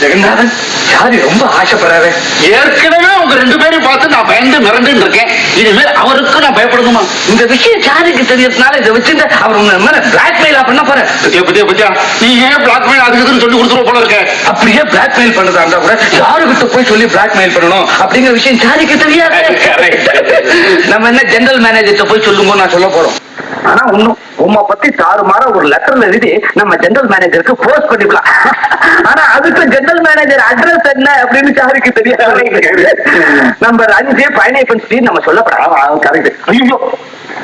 ஜெகநாதன், சாரி ரொம்ப ஆசைப்படுறாரு. ஏற்கனவே உங்க 2 பேரையும் பார்த்து நான் பயந்து மிரண்டு இருக்கேன். இனிமேல் அவருக்கு நான் பயப்படணுமா? இந்த விஷயம் சாரிக்கு தெரியறதுனால இதை வச்சுட்டு அவர் உங்க மேல பிளாக்மெயில் பண்ண போற. பத்தியா நீ ஏன் பிளாக்மெயில் அதுக்குன்னு சொல்லி கொடுத்துருவ போல இருக்க. அப்படியே பிளாக்மெயில் பண்ணதா இருந்தா கூட யாருக்கிட்ட போய் சொல்லி பிளாக்மெயில் பண்ணணும் அப்படிங்கிற விஷயம் சாரிக்கு தெரியாது. நம்ம என்ன ஜெனரல் மேனேஜர்கிட்ட போய் சொல்லுங்க நான் சொல்ல போறோம். ஆனா ஒண்ணும் உமா பத்தி தாறுமாற ஒரு லெட்டர்ல எழுதி நம்ம ஜெனரல் மேனேஜருக்கு போஸ்ட் பண்ணிக்கலாம். ஆனா அதுக்கு ஜெனரல் மேனேஜர் அட்ரஸ் என்ன அப்படின்னு யாருக்கு தெரியாது. நம்பர் 5 பைனாப்பிள் ஸ்ட்ரீட் நம்ம சொல்லப்படாது. கரெக்ட். ஐயோ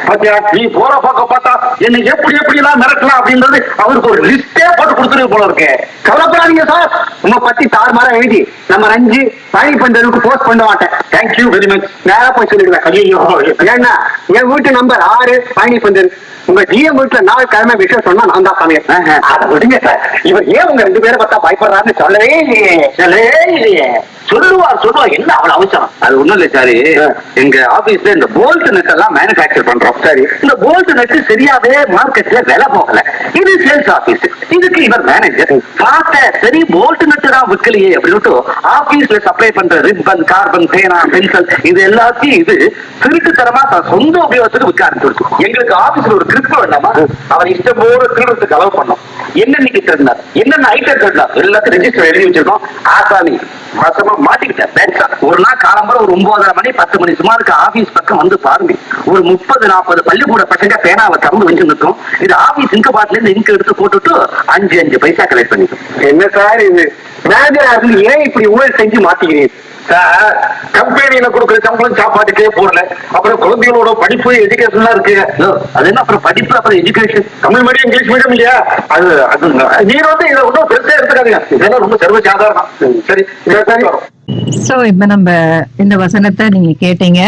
பாத்தியா, நீ போற பக்கம் பார்த்தா என்ன எப்படி எப்படி எல்லாம் மிரட்டலாம் அப்படின்றது அவருக்கு ஒரு லிஸ்டே போட்டு கொடுத்துரு போல இருக்கு. கவலைப்படாதீங்க சார், உங்க பத்தி தாறுமாற எழுதி நம்ம 5 பைனாப்பிள் போஸ்ட் பண்ண மாட்டேன். Thank you very much. நேரா போய் சொல்லிடுவேன். ஐயோ ஏன்னா என் வீட்டு நம்பர் 6 பைனாப்பிள். உங்க ஜிஎம் வீட்டுல 4 கிழமை விஷயம் சொன்னா நான் தான் சமையல். அதை விடுங்க சார், இவர் ஏன் உங்க 2 பேரை பார்த்தா பயப்படுறாருன்னு சொல்லவே இல்லையே. சொல்லுவார் என்ன அவ்வளவு அவசரம்? அது ஒண்ணும் இல்ல சாரி, எங்க ஆபீஸ்ல இந்த போல்ட் நெட் எல்லாம் மேனுபேக்சர் பண்றோம். சரி, இந்த போல்ட் நெட் சரியாவே மார்க்கெட்ல விலை போகல. இது சேல்ஸ் ஆபீஸ், இதுக்கு இவர் மேனேஜர். பார்த்த சரி போல்ட் நெட் தான் விற்கலையே அப்படின்னு ஆபீஸ்ல சப்ளை பண்ற ரிப்பன், கார்பன், பேனா, பென்சில் இது எல்லாத்தையும் இது திருட்டுத்தரமா சொந்த உபயோகத்துக்கு விற்க ஆரம்பிச்சு. எங்களுக்கு ஆபீஸ்ல ஒரு கிரிப் வேண்டாமா? அவர் இஷ்டம் போல திருடத்துக்கு அலோவ் பண்ணோம். என்னென்னைக்கு திருந்தார், என்னென்ன ஐட்டம் திருந்தார் எல்லாத்தையும் ரெஜிஸ்டர் எழுதி வச்சிருக்கோம். ஆசாமி மாசமா மாட்டிக்கிட்டேன். ஒரு நாள் காலம்பரம் ஒரு 9:30 மணி 10 மணி சுமாருக்கு ஆபீஸ் பக்கம் வந்து பாருங்க. ஒரு 30-40 பள்ளிக்கூட பசங்க பேனாவை திறந்து வச்சு நிற்கும். இது ஆபீஸ் இங்க பாட்டுல இருந்து இங்க எடுத்து போட்டுட்டு 5 பைசா கலெக்ட் பண்ணிக்கும். என்ன சார் இது மேனேஜர் ஏன் இப்படி ஊழல் செஞ்சு மாட்டிக்கிறீங்க சார்? கம்பெனியில கொடுக்குற சம்பளம் சாப்பாட்டுக்கே போடல, அப்புறம் குழந்தைகளோட படிப்பு எஜுகேஷன் இருக்கு. அது என்ன அப்புறம் படிப்பு அப்புறம் education? Tamil medium English medium இல்லையா? அது நீங்க இதை ஒன்றும் பெருசா எடுத்துக்காதீங்க, இதெல்லாம் ரொம்ப சர்வ சாதாரணம். சரி வரும். சோ இப்ப நம்ம இந்த வசனத்தை நீங்க கேட்டீங்க,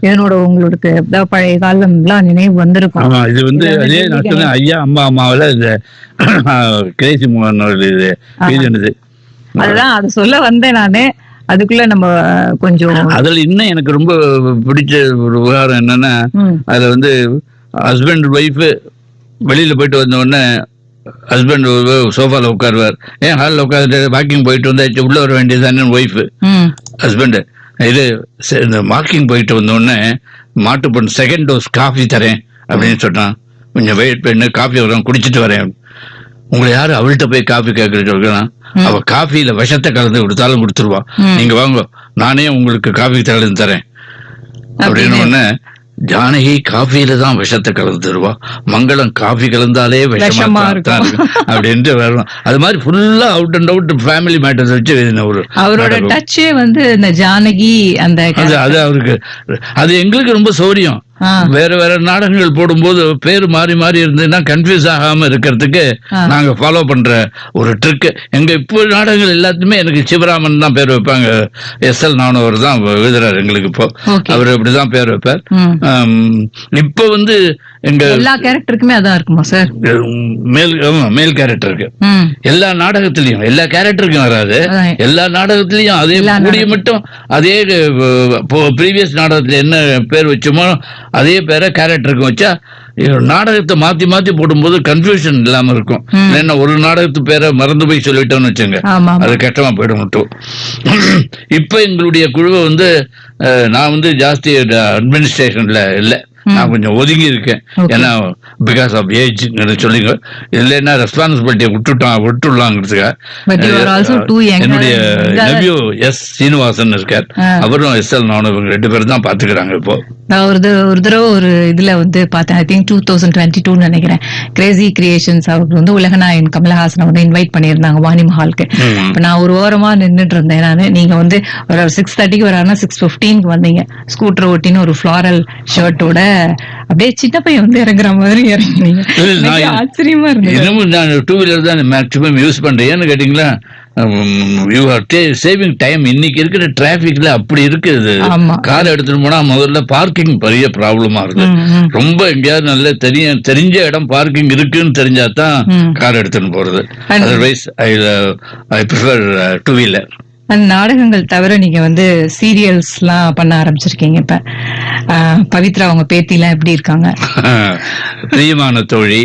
இதனோட உங்களுக்கு பழைய காலம் எல்லாம் நினைவு வந்திருக்கும். ஆமா, இது அதே நான் சொன்னேன், ஐயா அம்மா அம்மாவில இந்த கிரேசி மோகன் இது அதுதான் அது சொல்ல வந்தேன் நானு. அதுக்குள்ள நம்ம கொஞ்சம் அதுல இன்னும் எனக்கு ரொம்ப பிடிச்ச ஒரு விவகாரம் என்னன்னா, அதுல ஹஸ்பண்ட் ஒய்ஃப் வெளியில போயிட்டு வந்த உடனே ஹஸ்பண்ட் சோஃபால உட்காருவார். ஏன் ஹாலில் உட்காந்துட்டு வாக்கிங் போயிட்டு வந்தாச்சு உள்ள வர வேண்டியது ஒய்ஃப். ஹஸ்பண்ட் இது இந்த வாக்கிங் போயிட்டு வந்த உடனே மாட்டுப்பொண்ணு 2nd டோஸ் காஃபி தரேன் அப்படின்னு சொன்னான். கொஞ்சம் வெயிட் பண்ணு, காஃபி வரும் குடிச்சிட்டு வரேன். உங்களை யாரு அவள்கிட்ட போய் காஃபி கேட்கறேன்? அவ காஃபியில விஷத்தை கலந்து கொடுத்தாலும் கொடுத்துருவா. நீங்க வாங்க, நானே உங்களுக்கு காஃபி கலந்து தரேன் அப்படின்னு உடனே ஜானகி காஃபியில தான் விஷத்தை கலந்துருவா, மங்களம் காஃபி கலந்தாலே விஷமா விஷமா இருக்கும். தான் இருக்கும் அப்படின்ட்டு வரும். அது மாதிரி ஃபுல்லா out and out family matters வச்சு எழுதின ஒரு அவரோட நாடகம். டச்சே வந்து இந்த ஜானகி அந்த அது அவருக்கு அது எங்களுக்கு ரொம்ப சௌரியம். ஆ. வேற வேற நாடகங்கள் போடும்போது பேரு மாறி மாறி இருந்ததுன்னா கன்ஃபியூஸ் ஆகாம இருக்கிறதுக்கு நாங்க ஃபாலோ பண்ற ஒரு ட்ரிக். எங்க இப்போ நாடகங்கள் எல்லாத்துமே எனக்கு சிவராமன் தான் பேர் வைப்பாங்க. SL நானவர் தான் எழுதுறாரு எங்களுக்கு இப்போ. Okay. அவர் அப்படிதான் பேர் வைப்பார். இப்ப வந்து எங்க எல்லா கேரக்டருக்குமே அதான் இருக்குமா சார்? மேல் கேரக்டருக்கு ம். எல்லா நாடகத்திலயும் எல்லா கேரக்டருக்கும் வராது. அதான். எல்லா நாடகத்திலயும் அதே எல்லா கூடிய மட்டும் அதே ப்ரீவியஸ் நாடகத்துல என்ன பேர் வச்சோமோ அதே பேரை கேரக்டருக்கு வச்சா நாடகத்தை மாத்தி மாத்தி போடும்போது கன்ஃபியூஷன் இல்லாம இருக்கும். இல்லைன்னா ஒரு நாடகத்து பேரை மறந்து போய் சொல்லிட்டோம்னு வச்சுங்க, ஆமா. அது கஷ்டமா போயிடும் மட்டும். இப்ப எங்களுடைய குழுவை வந்து நான் வந்து ஜாஸ்தி அட்மினிஸ்ட்ரேஷன்ல இல்லை, நான் கொஞ்சம் ஒதுங்கி இருக்கேன். ஏன்னா பிகாஸ் ஆஃப் ஏஜ் சொல்லிங்க, இல்லைன்னா ரெஸ்பான்சிபிலிட்டியை விட்டுடலாங்கிறதுக்காக. But you are also too young. என்னுடைய நெபியூ S. சீனிவாசன் இருக்கார், அவரும் SL நானும் இவங்க 2 பேரும் தான் பாத்துக்கிறாங்க இப்போ. நான் ஒரு தடவை ஒரு இதுல வந்து பார்த்தேன், ஐ திங்க் 2022 நினைக்கிறேன். கிரேசி கிரியேஷன்ஸ் அவருக்கு வந்து உலகநாயகன் கமலஹாசனை வந்து இன்வைட் பண்ணியிருந்தாங்க வாணி மஹாலுக்கு. இப்ப நான் ஒரு ஓரமா நின்றுட்டு இருந்தேன் நானு. நீங்க வந்து ஒரு 6:30 வராருன்னா 6:15 வந்தீங்க. ஸ்கூட்டர் ஓட்டின்னு ஒரு ஃபிளாரல் ஷர்ட்டோட அப்படியே சின்ன பையன் வந்து இறங்குற மாதிரி இறங்கினீங்க. ஆச்சரியமா இருந்தது. இன்னமும் நான் 2 வீலர் தான் மேக்சிமம் யூஸ் பண்றேன். ஏன்னு கேட்டீங்களா, யூ ஆர் சேவிங் டைம். இன்னைக்கு இருக்கிற டிராபிக்ல அப்படி இருக்குது. கார் எடுத்துட்டு போனா முதல்ல பார்க்கிங் பெரிய ப்ராப்ளமா இருக்கு. ரொம்ப எங்கேயாவது நல்ல தெரிஞ்ச இடம் பார்க்கிங் இருக்குன்னு தெரிஞ்சா தான் கார் எடுத்துட்டு போறது. Otherwise I prefer 2 wheeler. அந்த நாடகங்கள் தவிர நீங்க வந்து சீரியல்ஸ் எல்லாம் பண்ண ஆரம்பிச்சிருக்கீங்க. இப்ப பவித்ரா அவங்க பேத்திலாம் எப்படி இருக்காங்க? பிரியமான தோழி,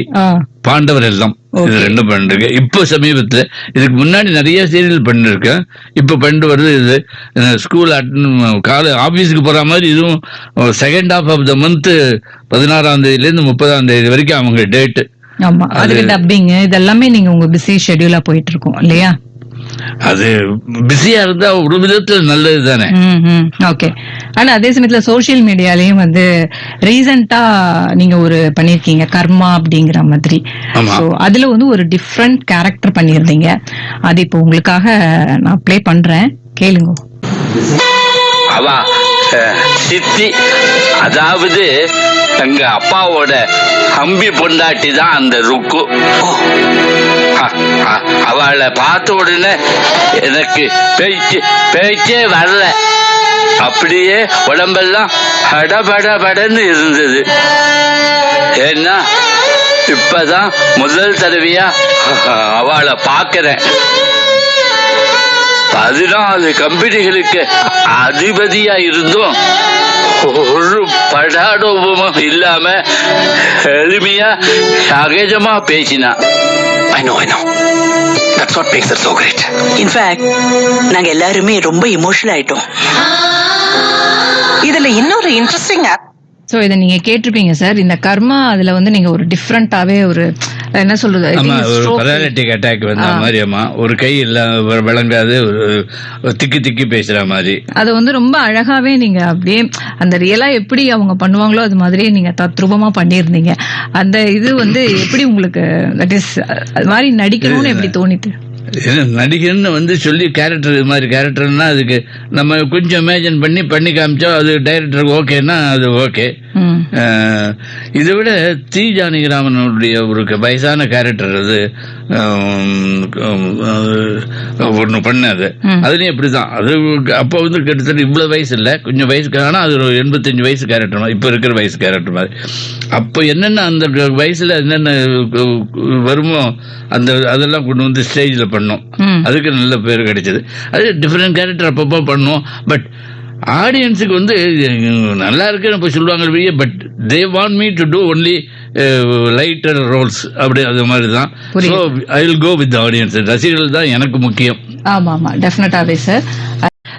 பாண்டவர் எல்லாம், இது 2 பண்ணிருக்கேன். இப்போ சமீபத்துல இதுக்கு முன்னாடி நிறைய சீரியல் பண்ணிருக்கேன். இப்ப பண்ணிட்டு வருது இது ஸ்கூல் ஆபீஸுக்கு போற மாதிரி. இதுவும் second half of the month 16ஆம் தேதியில இருந்து 30ஆம் தேதி வரைக்கும் அவங்க டேட். ஆமா, அதுக்கு டப்பிங் இதெல்லாமே நீங்க உங்க பிஸி ஷெட்யூலா போயிட்டு இருக்கோம் இல்லையா? அது பிஸியா இருந்தா ஒரு விதத்துல நல்லது தானே. ஓகே. ஆனா அதே சமயத்துல சோசியல் மீடியாலயும் வந்து ரீசெண்டா நீங்க ஒரு பண்ணிருக்கீங்க கர்மா அப்படிங்கிற மாதிரி. அதுல வந்து ஒரு டிஃப்ரெண்ட் கேரக்டர் பண்ணிருந்தீங்க. அது இப்போ உங்களுக்காக நான் ப்ளே பண்றேன், கேளுங்க. அவா சித்தி, அதாவது எங்க அப்பாவோட அம்பி பொண்டாட்டி தான் அந்த ருக்கு. அவளை பார்த்த உடனே எனக்கு பேச்சே வரல. அப்படியே உடம்பெல்லாம் படபடன்னு இருந்தது. ஏன்னா இப்பதான் முதல் தடவையா அவளை பார்க்கிறேன். 14 கம்பெனிகளுக்கு அதிபதியா இருந்தும் ஒரு படாடோபமும் இல்லாம எளிமையா சகஜமா பேசினா. I know. That's what makes her so great. In fact, நாங்க எல்லாருமே ரொம்ப இமோஷனல் ஆயிட்டோம். இதுல இன்னொரு இன்ட்ரெஸ்டிங் சோ இதை நீங்க கேட்டிருப்பீங்க சார். இந்த கர்மா அதுல வந்து நீங்க ஒரு டிஃப்ரெண்டாவே ஒரு என்ன சொல்றது, ஒரு பேராலிட்டிக் அட்டாக் வந்த மாதிரி. ஆமா, ஒரு கை இல்ல விளங்காது, ஒரு திக்கி பேசுற மாதிரி. அது வந்து ரொம்ப அழகாவே நீங்க அப்படியே அந்த ரியலா எப்படி அவங்க பண்ணுவாங்களோ அது மாதிரியே நீங்க தத்ரூபமா பண்ணியிருந்தீங்க. அந்த இது வந்து எப்படி உங்களுக்கு தட் இஸ் அது மாதிரி நடிக்கணும்னு எப்படி தோணிட்டு? நடிகர்னு வந்து சொல்லி கேரக்டர் இது மாதிரி கேரக்டர்னா அதுக்கு நம்ம கொஞ்சம் இமேஜின் பண்ணி காமிச்சோம். அது டைரக்டருக்கு ஓகேன்னா அது ஓகே. இதை விட தி ஜானகிராமனுடைய ஒரு வயசான கேரக்டர் அது ஒன்று பண்ணது. அதுலயும் எப்படிதான் அது அப்போ வந்து கிட்டத்தட்ட இவ்வளவு வயசு இல்லை, கொஞ்சம் வயசுக்கு. ஆனால் அது ஒரு 85 வயசு கேரக்டர் மாதிரி, இப்போ இருக்கிற வயசு கேரக்டர் மாதிரி. அப்போ என்னென்ன அந்த வயசுல என்னென்ன வருமோ அதெல்லாம் கொண்டு வந்து ஸ்டேஜ்ல பண்ணோம். அதுக்கு நல்ல பேர் கிடைச்சது. அது டிஃப்ரெண்ட் கேரக்டர் அப்பப்போ பண்ணோம். பட் ஆடியன்ஸுக்கு வந்து நல்லா இருக்குன்னு இப்போ சொல்லுவாங்க. But they want me to do only lighter roles, அப்படி அது மாதிரி தான். So I will go with audience. ரசிகர்கள் தான் எனக்கு முக்கியம். ஆமா டெஃபினட்டாவே சார்.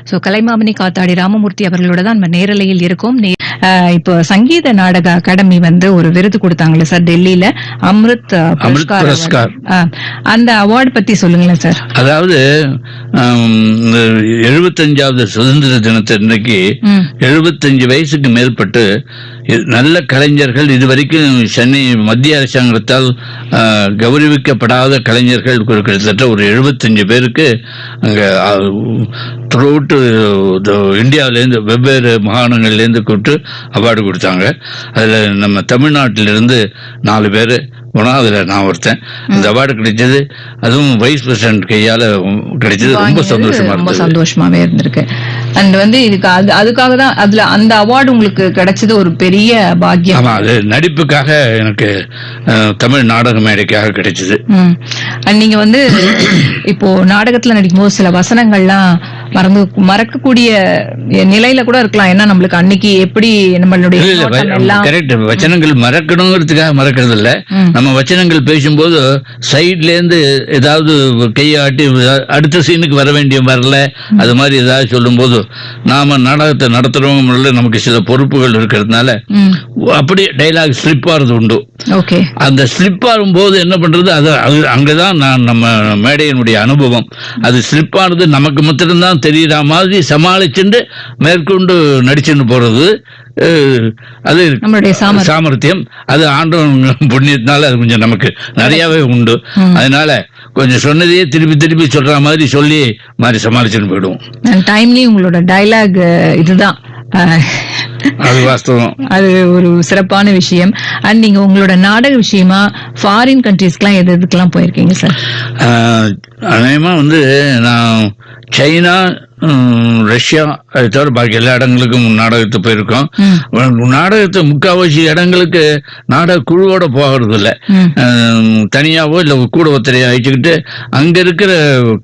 ஸோ கலைமாமணி காத்தாடி ராமமூர்த்தி அவர்களோட தான் நம்ம நேரலையில் இருக்கோம். இப்போ சங்கீத நாடக அகாடமி வந்து ஒரு விருது கொடுத்தாங்களே சார் டெல்லியில, அமிர்த் புரஸ்கார். அந்த அவார்டு பத்தி சொல்லுங்களேன் சார். அதாவது 75வது சுதந்திர தினத்தை இன்னைக்கு 75 வயசுக்கு மேற்பட்டு நல்ல கலைஞர்கள், இதுவரைக்கும் சென்னை மத்திய அரசாங்கத்தால் கௌரவிக்கப்படாத கலைஞர்கள் கிட்டத்தட்ட ஒரு 75 பேருக்கு அங்கே த்ரூஅவுட் இந்தியாவிலேருந்து வெவ்வேறு மாகாணங்கள்லேருந்து கூப்பிட்டு அவார்டு கொடுத்தாங்க. அதில் நம்ம தமிழ்நாட்டிலிருந்து 4 பேர் போனால் அதில் நான் ஒருத்தன். இந்த அவார்டு கிடைச்சது, அதுவும் வைஸ் பிரசிடென்ட் கையால் கிடைச்சது. ரொம்ப சந்தோஷமாவே இருந்திருக்கு. அண்ட் வந்து இதுக்கு அதுக்காக தான் அதுல அந்த அவார்டு உங்களுக்கு கிடைச்சது ஒரு பெரிய பாக்கியம். ஆமா, அது நடிப்புக்காக எனக்கு தமிழ் நாடக மேடைக்காக கிடைச்சது. நீங்க வந்து இப்போ நாடகத்துல நடிக்கும்போது சில வசனங்கள்லாம் மறக்கக்கூடிய நிலையில கூட இருக்கலாம். ஏன்னா நம்மளுக்கு அன்னைக்கு எப்படி நம்மளுடைய கரெக்ட் வச்சனங்கள் மறக்கணுங்கிறதுக்காக மறக்கிறது இல்ல. நம்ம வச்சனங்கள் பேசும்போது சைட்ல இருந்து ஏதாவது கையாட்டி அடுத்த சீனுக்கு வர வேண்டிய வரல, அது மாதிரி ஏதாவது சொல்லும் போது நாம நாடகத்தை நடத்துறவங்க நமக்கு சில பொறுப்புகள் இருக்கிறதுனால அப்படி டைலாக் ஸ்லிப் ஆறது உண்டு. அந்த ஸ்லிப் ஆகும் போது என்ன பண்றது, அது அங்கதான் நம்ம மேடையினுடைய அனுபவம். அது ஸ்லிப் ஆனது நமக்கு மாத்திரம்தான் தெரியற மாதிரி சமாளிச்சுட்டு மேற்கொண்டு நடிச்சுட்டு போறது, அது நம்மளுடைய சாமர்த்தியம். அது ஆண்டவன் புண்ணியத்தினால அது கொஞ்சம் நமக்கு நிறையவே உண்டு. அதனால கொஞ்சம் சொன்னதையே திருப்பி திருப்பி சொல்ற மாதிரி சொல்லி மாதிரி சமாளிச்சுட்டு போயிடுவோம். டைம்லி உங்களோட டயலாக் இதுதான், அது வாஸ்தவம். அது ஒரு சிறப்பான விஷயம். அண்ட் நீங்க உங்களோட நாடக விஷயமா ஃபாரின் கண்ட்ரீஸ்க்குலாம் எதுக்கெல்லாம் போயிருக்கீங்க சார்? அநேகமா வந்து நான் சைனா, ரஷ்யா, அது தவிர பாக்கி எல்லா இடங்களுக்கும் நாடகத்தை போயிருக்கோம். நாடகத்தை முக்காவாசி இடங்களுக்கு நாடக குழுவோட போகிறது இல்லை, தனியாவோ இல்லை கூட ஒருத்தரையா அழைச்சிக்கிட்டு அங்க இருக்கிற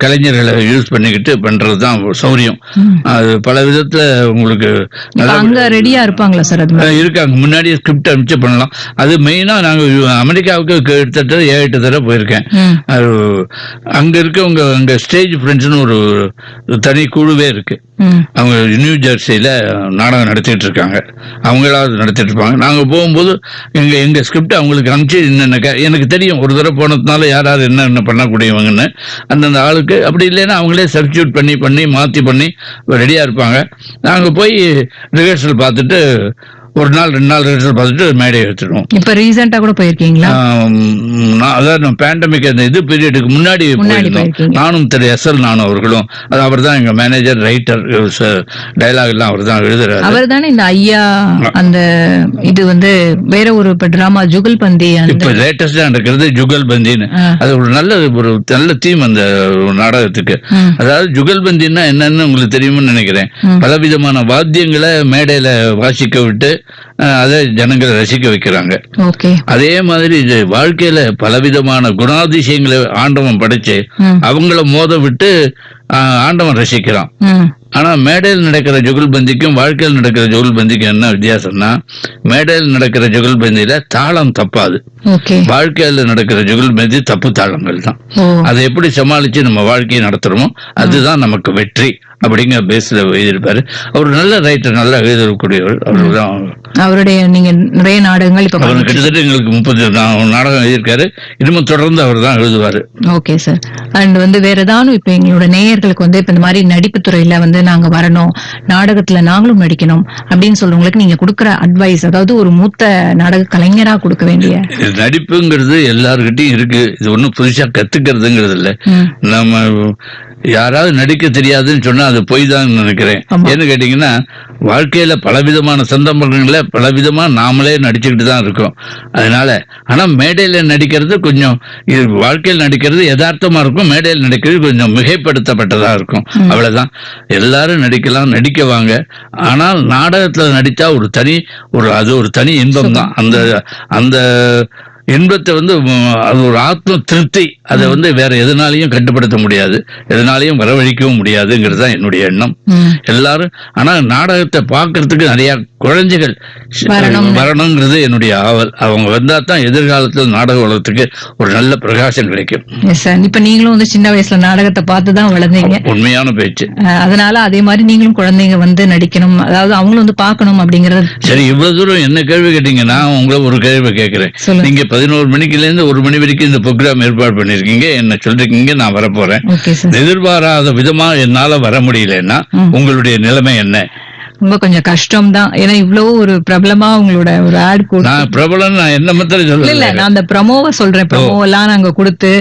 கலைஞர்களை யூஸ் பண்ணிக்கிட்டு பண்றதுதான் சௌரியம். அது பல விதத்துல உங்களுக்கு ரெடியா இருப்பாங்களா சார்? இருக்காங்க, முன்னாடியே ஸ்கிரிப்ட் அனுப்பிச்சு பண்ணலாம். அது மெயினா நாங்க அமெரிக்காவுக்கு கிட்டத்தட்ட 7-8 தடவை போயிருக்கேன். அங்க இருக்கவங்க அங்க ஸ்டேஜ் ஃப்ரெண்ட்ஸ்னு ஒரு தனி குழுவே இருக்கு. அவங்க நியூ ஜெர்சியில நாடகம் நடத்திட்டு இருக்காங்க, அவங்களாவது நடத்திட்டு இருப்பாங்க. நாங்க போகும்போது எங்க ஸ்கிரிப்ட் அவங்களுக்கு அனுப்பிச்சு என்னென்ன எனக்கு தெரியும், ஒரு தடவை போனதுனால யாராவது என்ன பண்ணக்கூடியவங்கன்னு அந்தந்த ஆளுக்கு. அப்படி இல்லைன்னா அவங்களே சப்ஸ்டியூட் பண்ணி மாத்தி ரெடியா இருப்பாங்க. நாங்க போய் ரிஹர்சல் பார்த்துட்டு ஒரு நாள் 2 நாள் ரிஹர்சல் பார்த்துட்டு மேடையை எடுத்துடுவோம். இப்ப ரீசெண்டா கூட போயிருக்கீங்களா? அதாவது பேண்டமிக் அந்த இது பீரியடுக்கு முன்னாடி போயிருந்தோம். நானும் திரு SL நானும் அவர்களும். அது அவர் தான் எங்க மேனேஜர், ரைட்டர், டைலாக் எல்லாம் அவர் தான் எழுதுறாரு. அவர் தானே இந்த ஐயா அந்த இது வந்து வேற ஒரு டிராமா ஜுகல்பந்தி, இப்ப லேட்டஸ்டா இருக்கிறது ஜுகல்பந்தின்னு. அது ஒரு நல்ல தீம் அந்த நாடகத்துக்கு. அதாவது ஜுகல்பந்தின்னா என்னன்னு உங்களுக்கு தெரியும்னு நினைக்கிறேன். பலவிதமான வாத்தியங்களை மேடையில வாசிக்க விட்டு அதை ஜனங்களை ரசிக்க வைக்கிறாங்க. அதே மாதிரி இது வாழ்க்கையில பலவிதமான குணாதிசயங்களை ஆண்டவன் படைச்சு அவங்கள மோத விட்டு ஆண்டவன் ரசிக்கிறான். ஆனா மேடையில் நடக்கிற ஜுகல்பந்திக்கும் வாழ்க்கையில் நடக்கிற ஜுகல்பந்திக்கும் என்ன வித்தியாசம்னா, மேடையில் நடக்கிற ஜுகல்பந்தியில தாளம் தப்பாது, வாழ்க்கையில நடக்கிற ஜுகல்பந்தி தப்பு தாளங்கள் தான். அதை எப்படி சமாளிச்சு நம்ம வாழ்க்கையை நடத்துறோமோ அதுதான் நமக்கு வெற்றி அப்படிங்கிற பேஸ்ல எழுதியிருப்பாரு. அவர் நல்ல ரைட்டர், நல்லா எழுதக்கூடியவர். அவர்தான் அவருடைய நீங்க நிறைய நாடகங்கள் இப்ப கிட்டத்தட்ட எங்களுக்கு 30 நாடகம் எழுதியிருக்காரு. இன்னும் தொடர்ந்து அவர் தான் எழுதுவாரு. Okay sir. அண்ட் வந்து வேற ஏதாவது இப்ப எங்களோட நேயர்களுக்கு வந்து இப்ப இந்த மாதிரி நடிப்பு துறையில வந்து நாங்க வரணும், நாடகத்துல நாங்களும் நடிக்கணும் அப்படின்னு சொல்றவங்களுக்கு நீங்க கொடுக்குற அட்வைஸ், அதாவது ஒரு மூத்த நாடக கலைஞரா கொடுக்க வேண்டிய. நடிப்புங்கிறது எல்லாருக்கிட்டையும் இருக்கு, இது ஒன்னும் புதுசா கத்துக்கிறதுங்கிறது இல்ல. நம்ம யாராவது நடிக்க தெரியாதுன்னு சொன்னா அது போய் தான் நினைக்கிறேன். ஏன்னு கேட்டீங்கன்னா வாழ்க்கையில பலவிதமான சந்தர்ப்பங்கள்ல பலவிதமா நாமளே நடிச்சுக்கிட்டு தான் இருக்கோம். அதனால ஆனா மேடையில நடிக்கிறது கொஞ்சம், வாழ்க்கையில் நடிக்கிறது யதார்த்தமா இருக்கும், மேடையில் நடிக்கிறது கொஞ்சம் மிகைப்படுத்தப்பட்டதா இருக்கும். அவ்வளவுதான். எல்லாரும் நடிக்கலாம், நடிக்கவாங்க. ஆனால் நாடகத்துல நடித்தா அது ஒரு தனி இன்பம் தான். அந்த இன்பத்தை வந்து அது ஒரு ஆத்ம திருப்தி. அதை வந்து வேற எதனாலையும் கட்டுப்படுத்த முடியாது, எதனாலையும் வரவழைக்கவும் முடியாதுங்கிறது தான் என்னுடைய எண்ணம். எல்லாரும் ஆனா நாடகத்தை பார்க்கறதுக்கு நிறைய குழந்தைகள் வரணுங்கிறது என்னுடைய ஆவல். அவங்க வந்தா தான் எதிர்காலத்தில் நாடக உலகத்துக்கு ஒரு நல்ல பிரகாசம் கிடைக்கும். இப்ப நீங்களும் வந்து சின்ன வயசுல நாடகத்தை பார்த்துதான் வளர்ந்தீங்க. உண்மையான பேச்சு. அதனால அதே மாதிரி நீங்களும் குழந்தைங்க வந்து நடிக்கணும், அதாவது அவங்களும் வந்து பார்க்கணும் அப்படிங்கறது. சரி, இவ்வளவு தூரம் என்ன கேள்வி கேட்டீங்க, நான் உங்களை ஒரு கேள்வி கேட்கிறேன். நீங்க 11 மணிக்குல இருந்து 1 மணி வரைக்கும் இந்த ப்ரோக்ராம் ஏற்பாடு பண்ணிருக்கீங்க, என்ன சொல்றீங்க, நான் வரப்போறேன். எதிர்பாராத விதமா என்னால வர முடியலன்னா உங்களுடைய நிலைமை என்ன? ரொம்ப கொஞ்சம் கஷ்டம் தான். ஏன்னா இவ்வளவு ஒரு பிரபலமா உங்களோட ஒரு ஆட் கொடுத்து, நான் பிரபலம் நான் என்ன மாத்திரம் சொல்ல இல்ல, நான் அந்த ப்ரமோவை சொல்றேன். ப்ரமோ எல்லாம் நாங்க கொடுத்து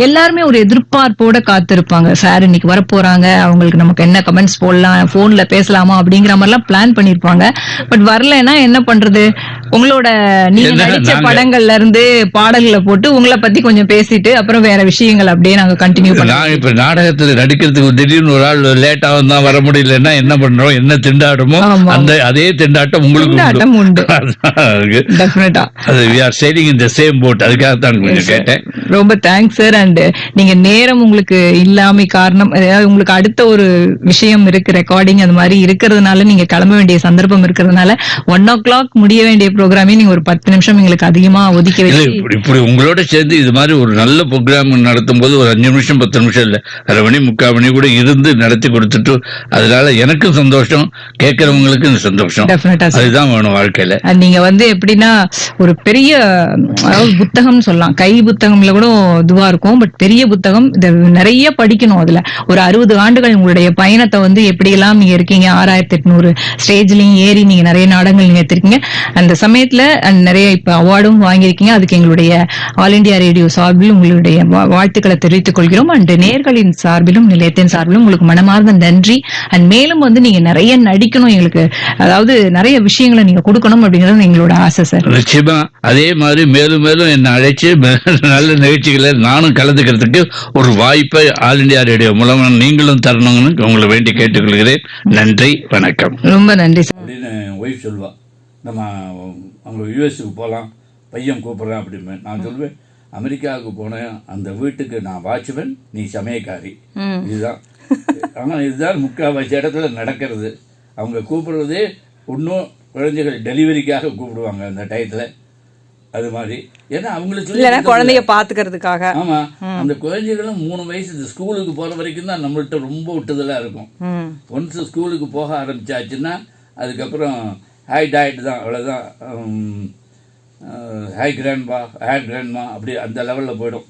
எல்லாருமே ஒரு எதிர்பார்ப்போட காத்திருப்பாங்க. சார் இன்னைக்கு வரப்போறாங்க, அவங்களுக்கு நமக்கு என்ன கமெண்ட்ஸ் போடலாம், போன்ல பேசலாமா அப்படிங்கிற மாதிரி எல்லாம் பிளான் பண்ணிருப்பாங்க. பட் வரலன்னா என்ன பண்றது, உங்களோட நீங்க நடிச்ச படங்கள்ல இருந்து பாடல்களை போட்டு உங்களை பத்தி கொஞ்சம் பேசிட்டு அப்புறம் வேற விஷயங்கள் அப்படியே நாங்க கண்டினியூ பண்ணலாம். இப்ப நாடகத்துல நடிக்கிறதுக்கு திடீர்னு ஒரு ஆள் லேட்டா வந்தா வர முடியலன்னா என்ன பண்றோம், என்ன திண்டாட்டமோ அந்த அதே திண்டாட்டம் உங்களுக்கு உண்டு. we are sailing in the same boat. அதுக்காக தான் கொஞ்சம் கேட்டேன். ரொம்ப தேங்க்ஸ் சார். அண்ட் நீங்க நேரம் உங்களுக்கு இல்லாம காரணம், உங்களுக்கு அடுத்த ஒரு விஷயம் இருக்கு, ரெக்கார்டிங் அது மாதிரி இருக்கிறதுனால நீங்க கிளம்ப வேண்டிய சந்தர்ப்பம் இருக்கிறதுனால 1 o'clock முடிய வேண்டிய ப்ரோக்ராமே நீங்க ஒரு 10 நிமிஷம் எங்களுக்கு அதிகமா ஒதுக்கி வச்சு இப்படி உங்களோட சேர்ந்து இது மாதிரி ஒரு நல்ல ப்ரோக்ராம் நடத்தும் போது ஒரு 5 நிமிஷம் 10 நிமிஷம் இல்ல, 1/2 மணி 3/4 மணி கூட இருந்து நடத்தி கொடுத்துட்டு, அதனால எனக்கும் சந்தோஷம், கேட்கறவங்களுக்கு சந்தோஷம். அதுதான் வேணும் வாழ்க்கையில. நீங்க வந்து எப்படின்னா ஒரு பெரிய புத்தகம் சொல்லலாம், கை புத்தகம்ல கூட இதுவா இருக்கும், பட் பெரிய புத்தகம், நிறைய படிக்கணும். அதுல ஒரு 60 ஆண்டுகள் உங்களுடைய பயணத்தை வந்து எப்படி எல்லாம் நீங்க இருக்கீங்க, 6800 ஸ்டேஜ்லயும் ஏறி நீங்க நிறைய நாடகங்கள் நீங்க எடுத்திருக்கீங்க. அந்த சமயத்துல நிறைய இப்ப அவார்டும் வாங்கியிருக்கீங்க. அதுக்கு எங்களுடைய ஆல் இண்டியா ரேடியோ சார்பில் உங்களுடைய வாழ்த்துக்களை தெரிவித்துக் கொள்கிறோம். அண்ட் நேயர்களின் சார்பிலும் நிலையத்தின் சார்பிலும் உங்களுக்கு மனமார்ந்த நன்றி. அண்ட் மேலும் வந்து நீங்க நிறைய நடிக்கணும், எங்களுக்கு அதாவது நிறைய விஷயங்களை நீங்க கொடுக்கணும் அப்படிங்கறது எங்களோட ஆசை சார். நிச்சயமா அதே மாதிரி மேலும் மேலும் என்ன அழைச்சு நல்ல நிகழ்ச்சிகளை நானும் கலந்துக்கிறதுக்கு ஒரு வாய்ப்பை ஆல் இண்டியா ரேடியோ மூலம் நீங்களும் தரணும்னு உங்களை வேண்டி கேட்டுக்கொள்கிறேன். நன்றி, வணக்கம். ரொம்ப நன்றி சார். அப்படின்னு ஒய்ஃப் சொல்லுவா, நம்ம அவங்க யூஎஸ்க்கு போகலாம், பையன் கூப்பிடுறேன் அப்படின்னு. நான் சொல்லுவேன், அமெரிக்காவுக்கு போனேன், அந்த வீட்டுக்கு நான் வாட்ச்மேன், நீ சமயக்காரி. இதுதான். ஆனால் இதுதான் முக்கால்வாசி இடத்துல நடக்கிறது. அவங்க கூப்பிடுறதே இன்னும் குழந்தைகள் டெலிவரிக்காக கூப்பிடுவாங்க அந்த டயத்துல. அது மாதிரி ஏன்னா அவங்களுக்கு குழந்தைய பாத்துக்கிறதுக்காக. ஆமா, அந்த குழந்தைகளும் 3 வயசு ஸ்கூலுக்கு போற வரைக்கும் தான் நம்மள்ட்ட ரொம்ப விட்டுதலா இருக்கும். ஒன்ஸ் ஸ்கூலுக்கு போக ஆரம்பிச்சாச்சுன்னா அதுக்கப்புறம் ஹாய் டாய்ட் தான், அவ்வளோதான். ஹாய் கிராண்ட்பா, ஹாய் கிராண்ட்மா, அப்படி அந்த லெவலில் போயிடும்.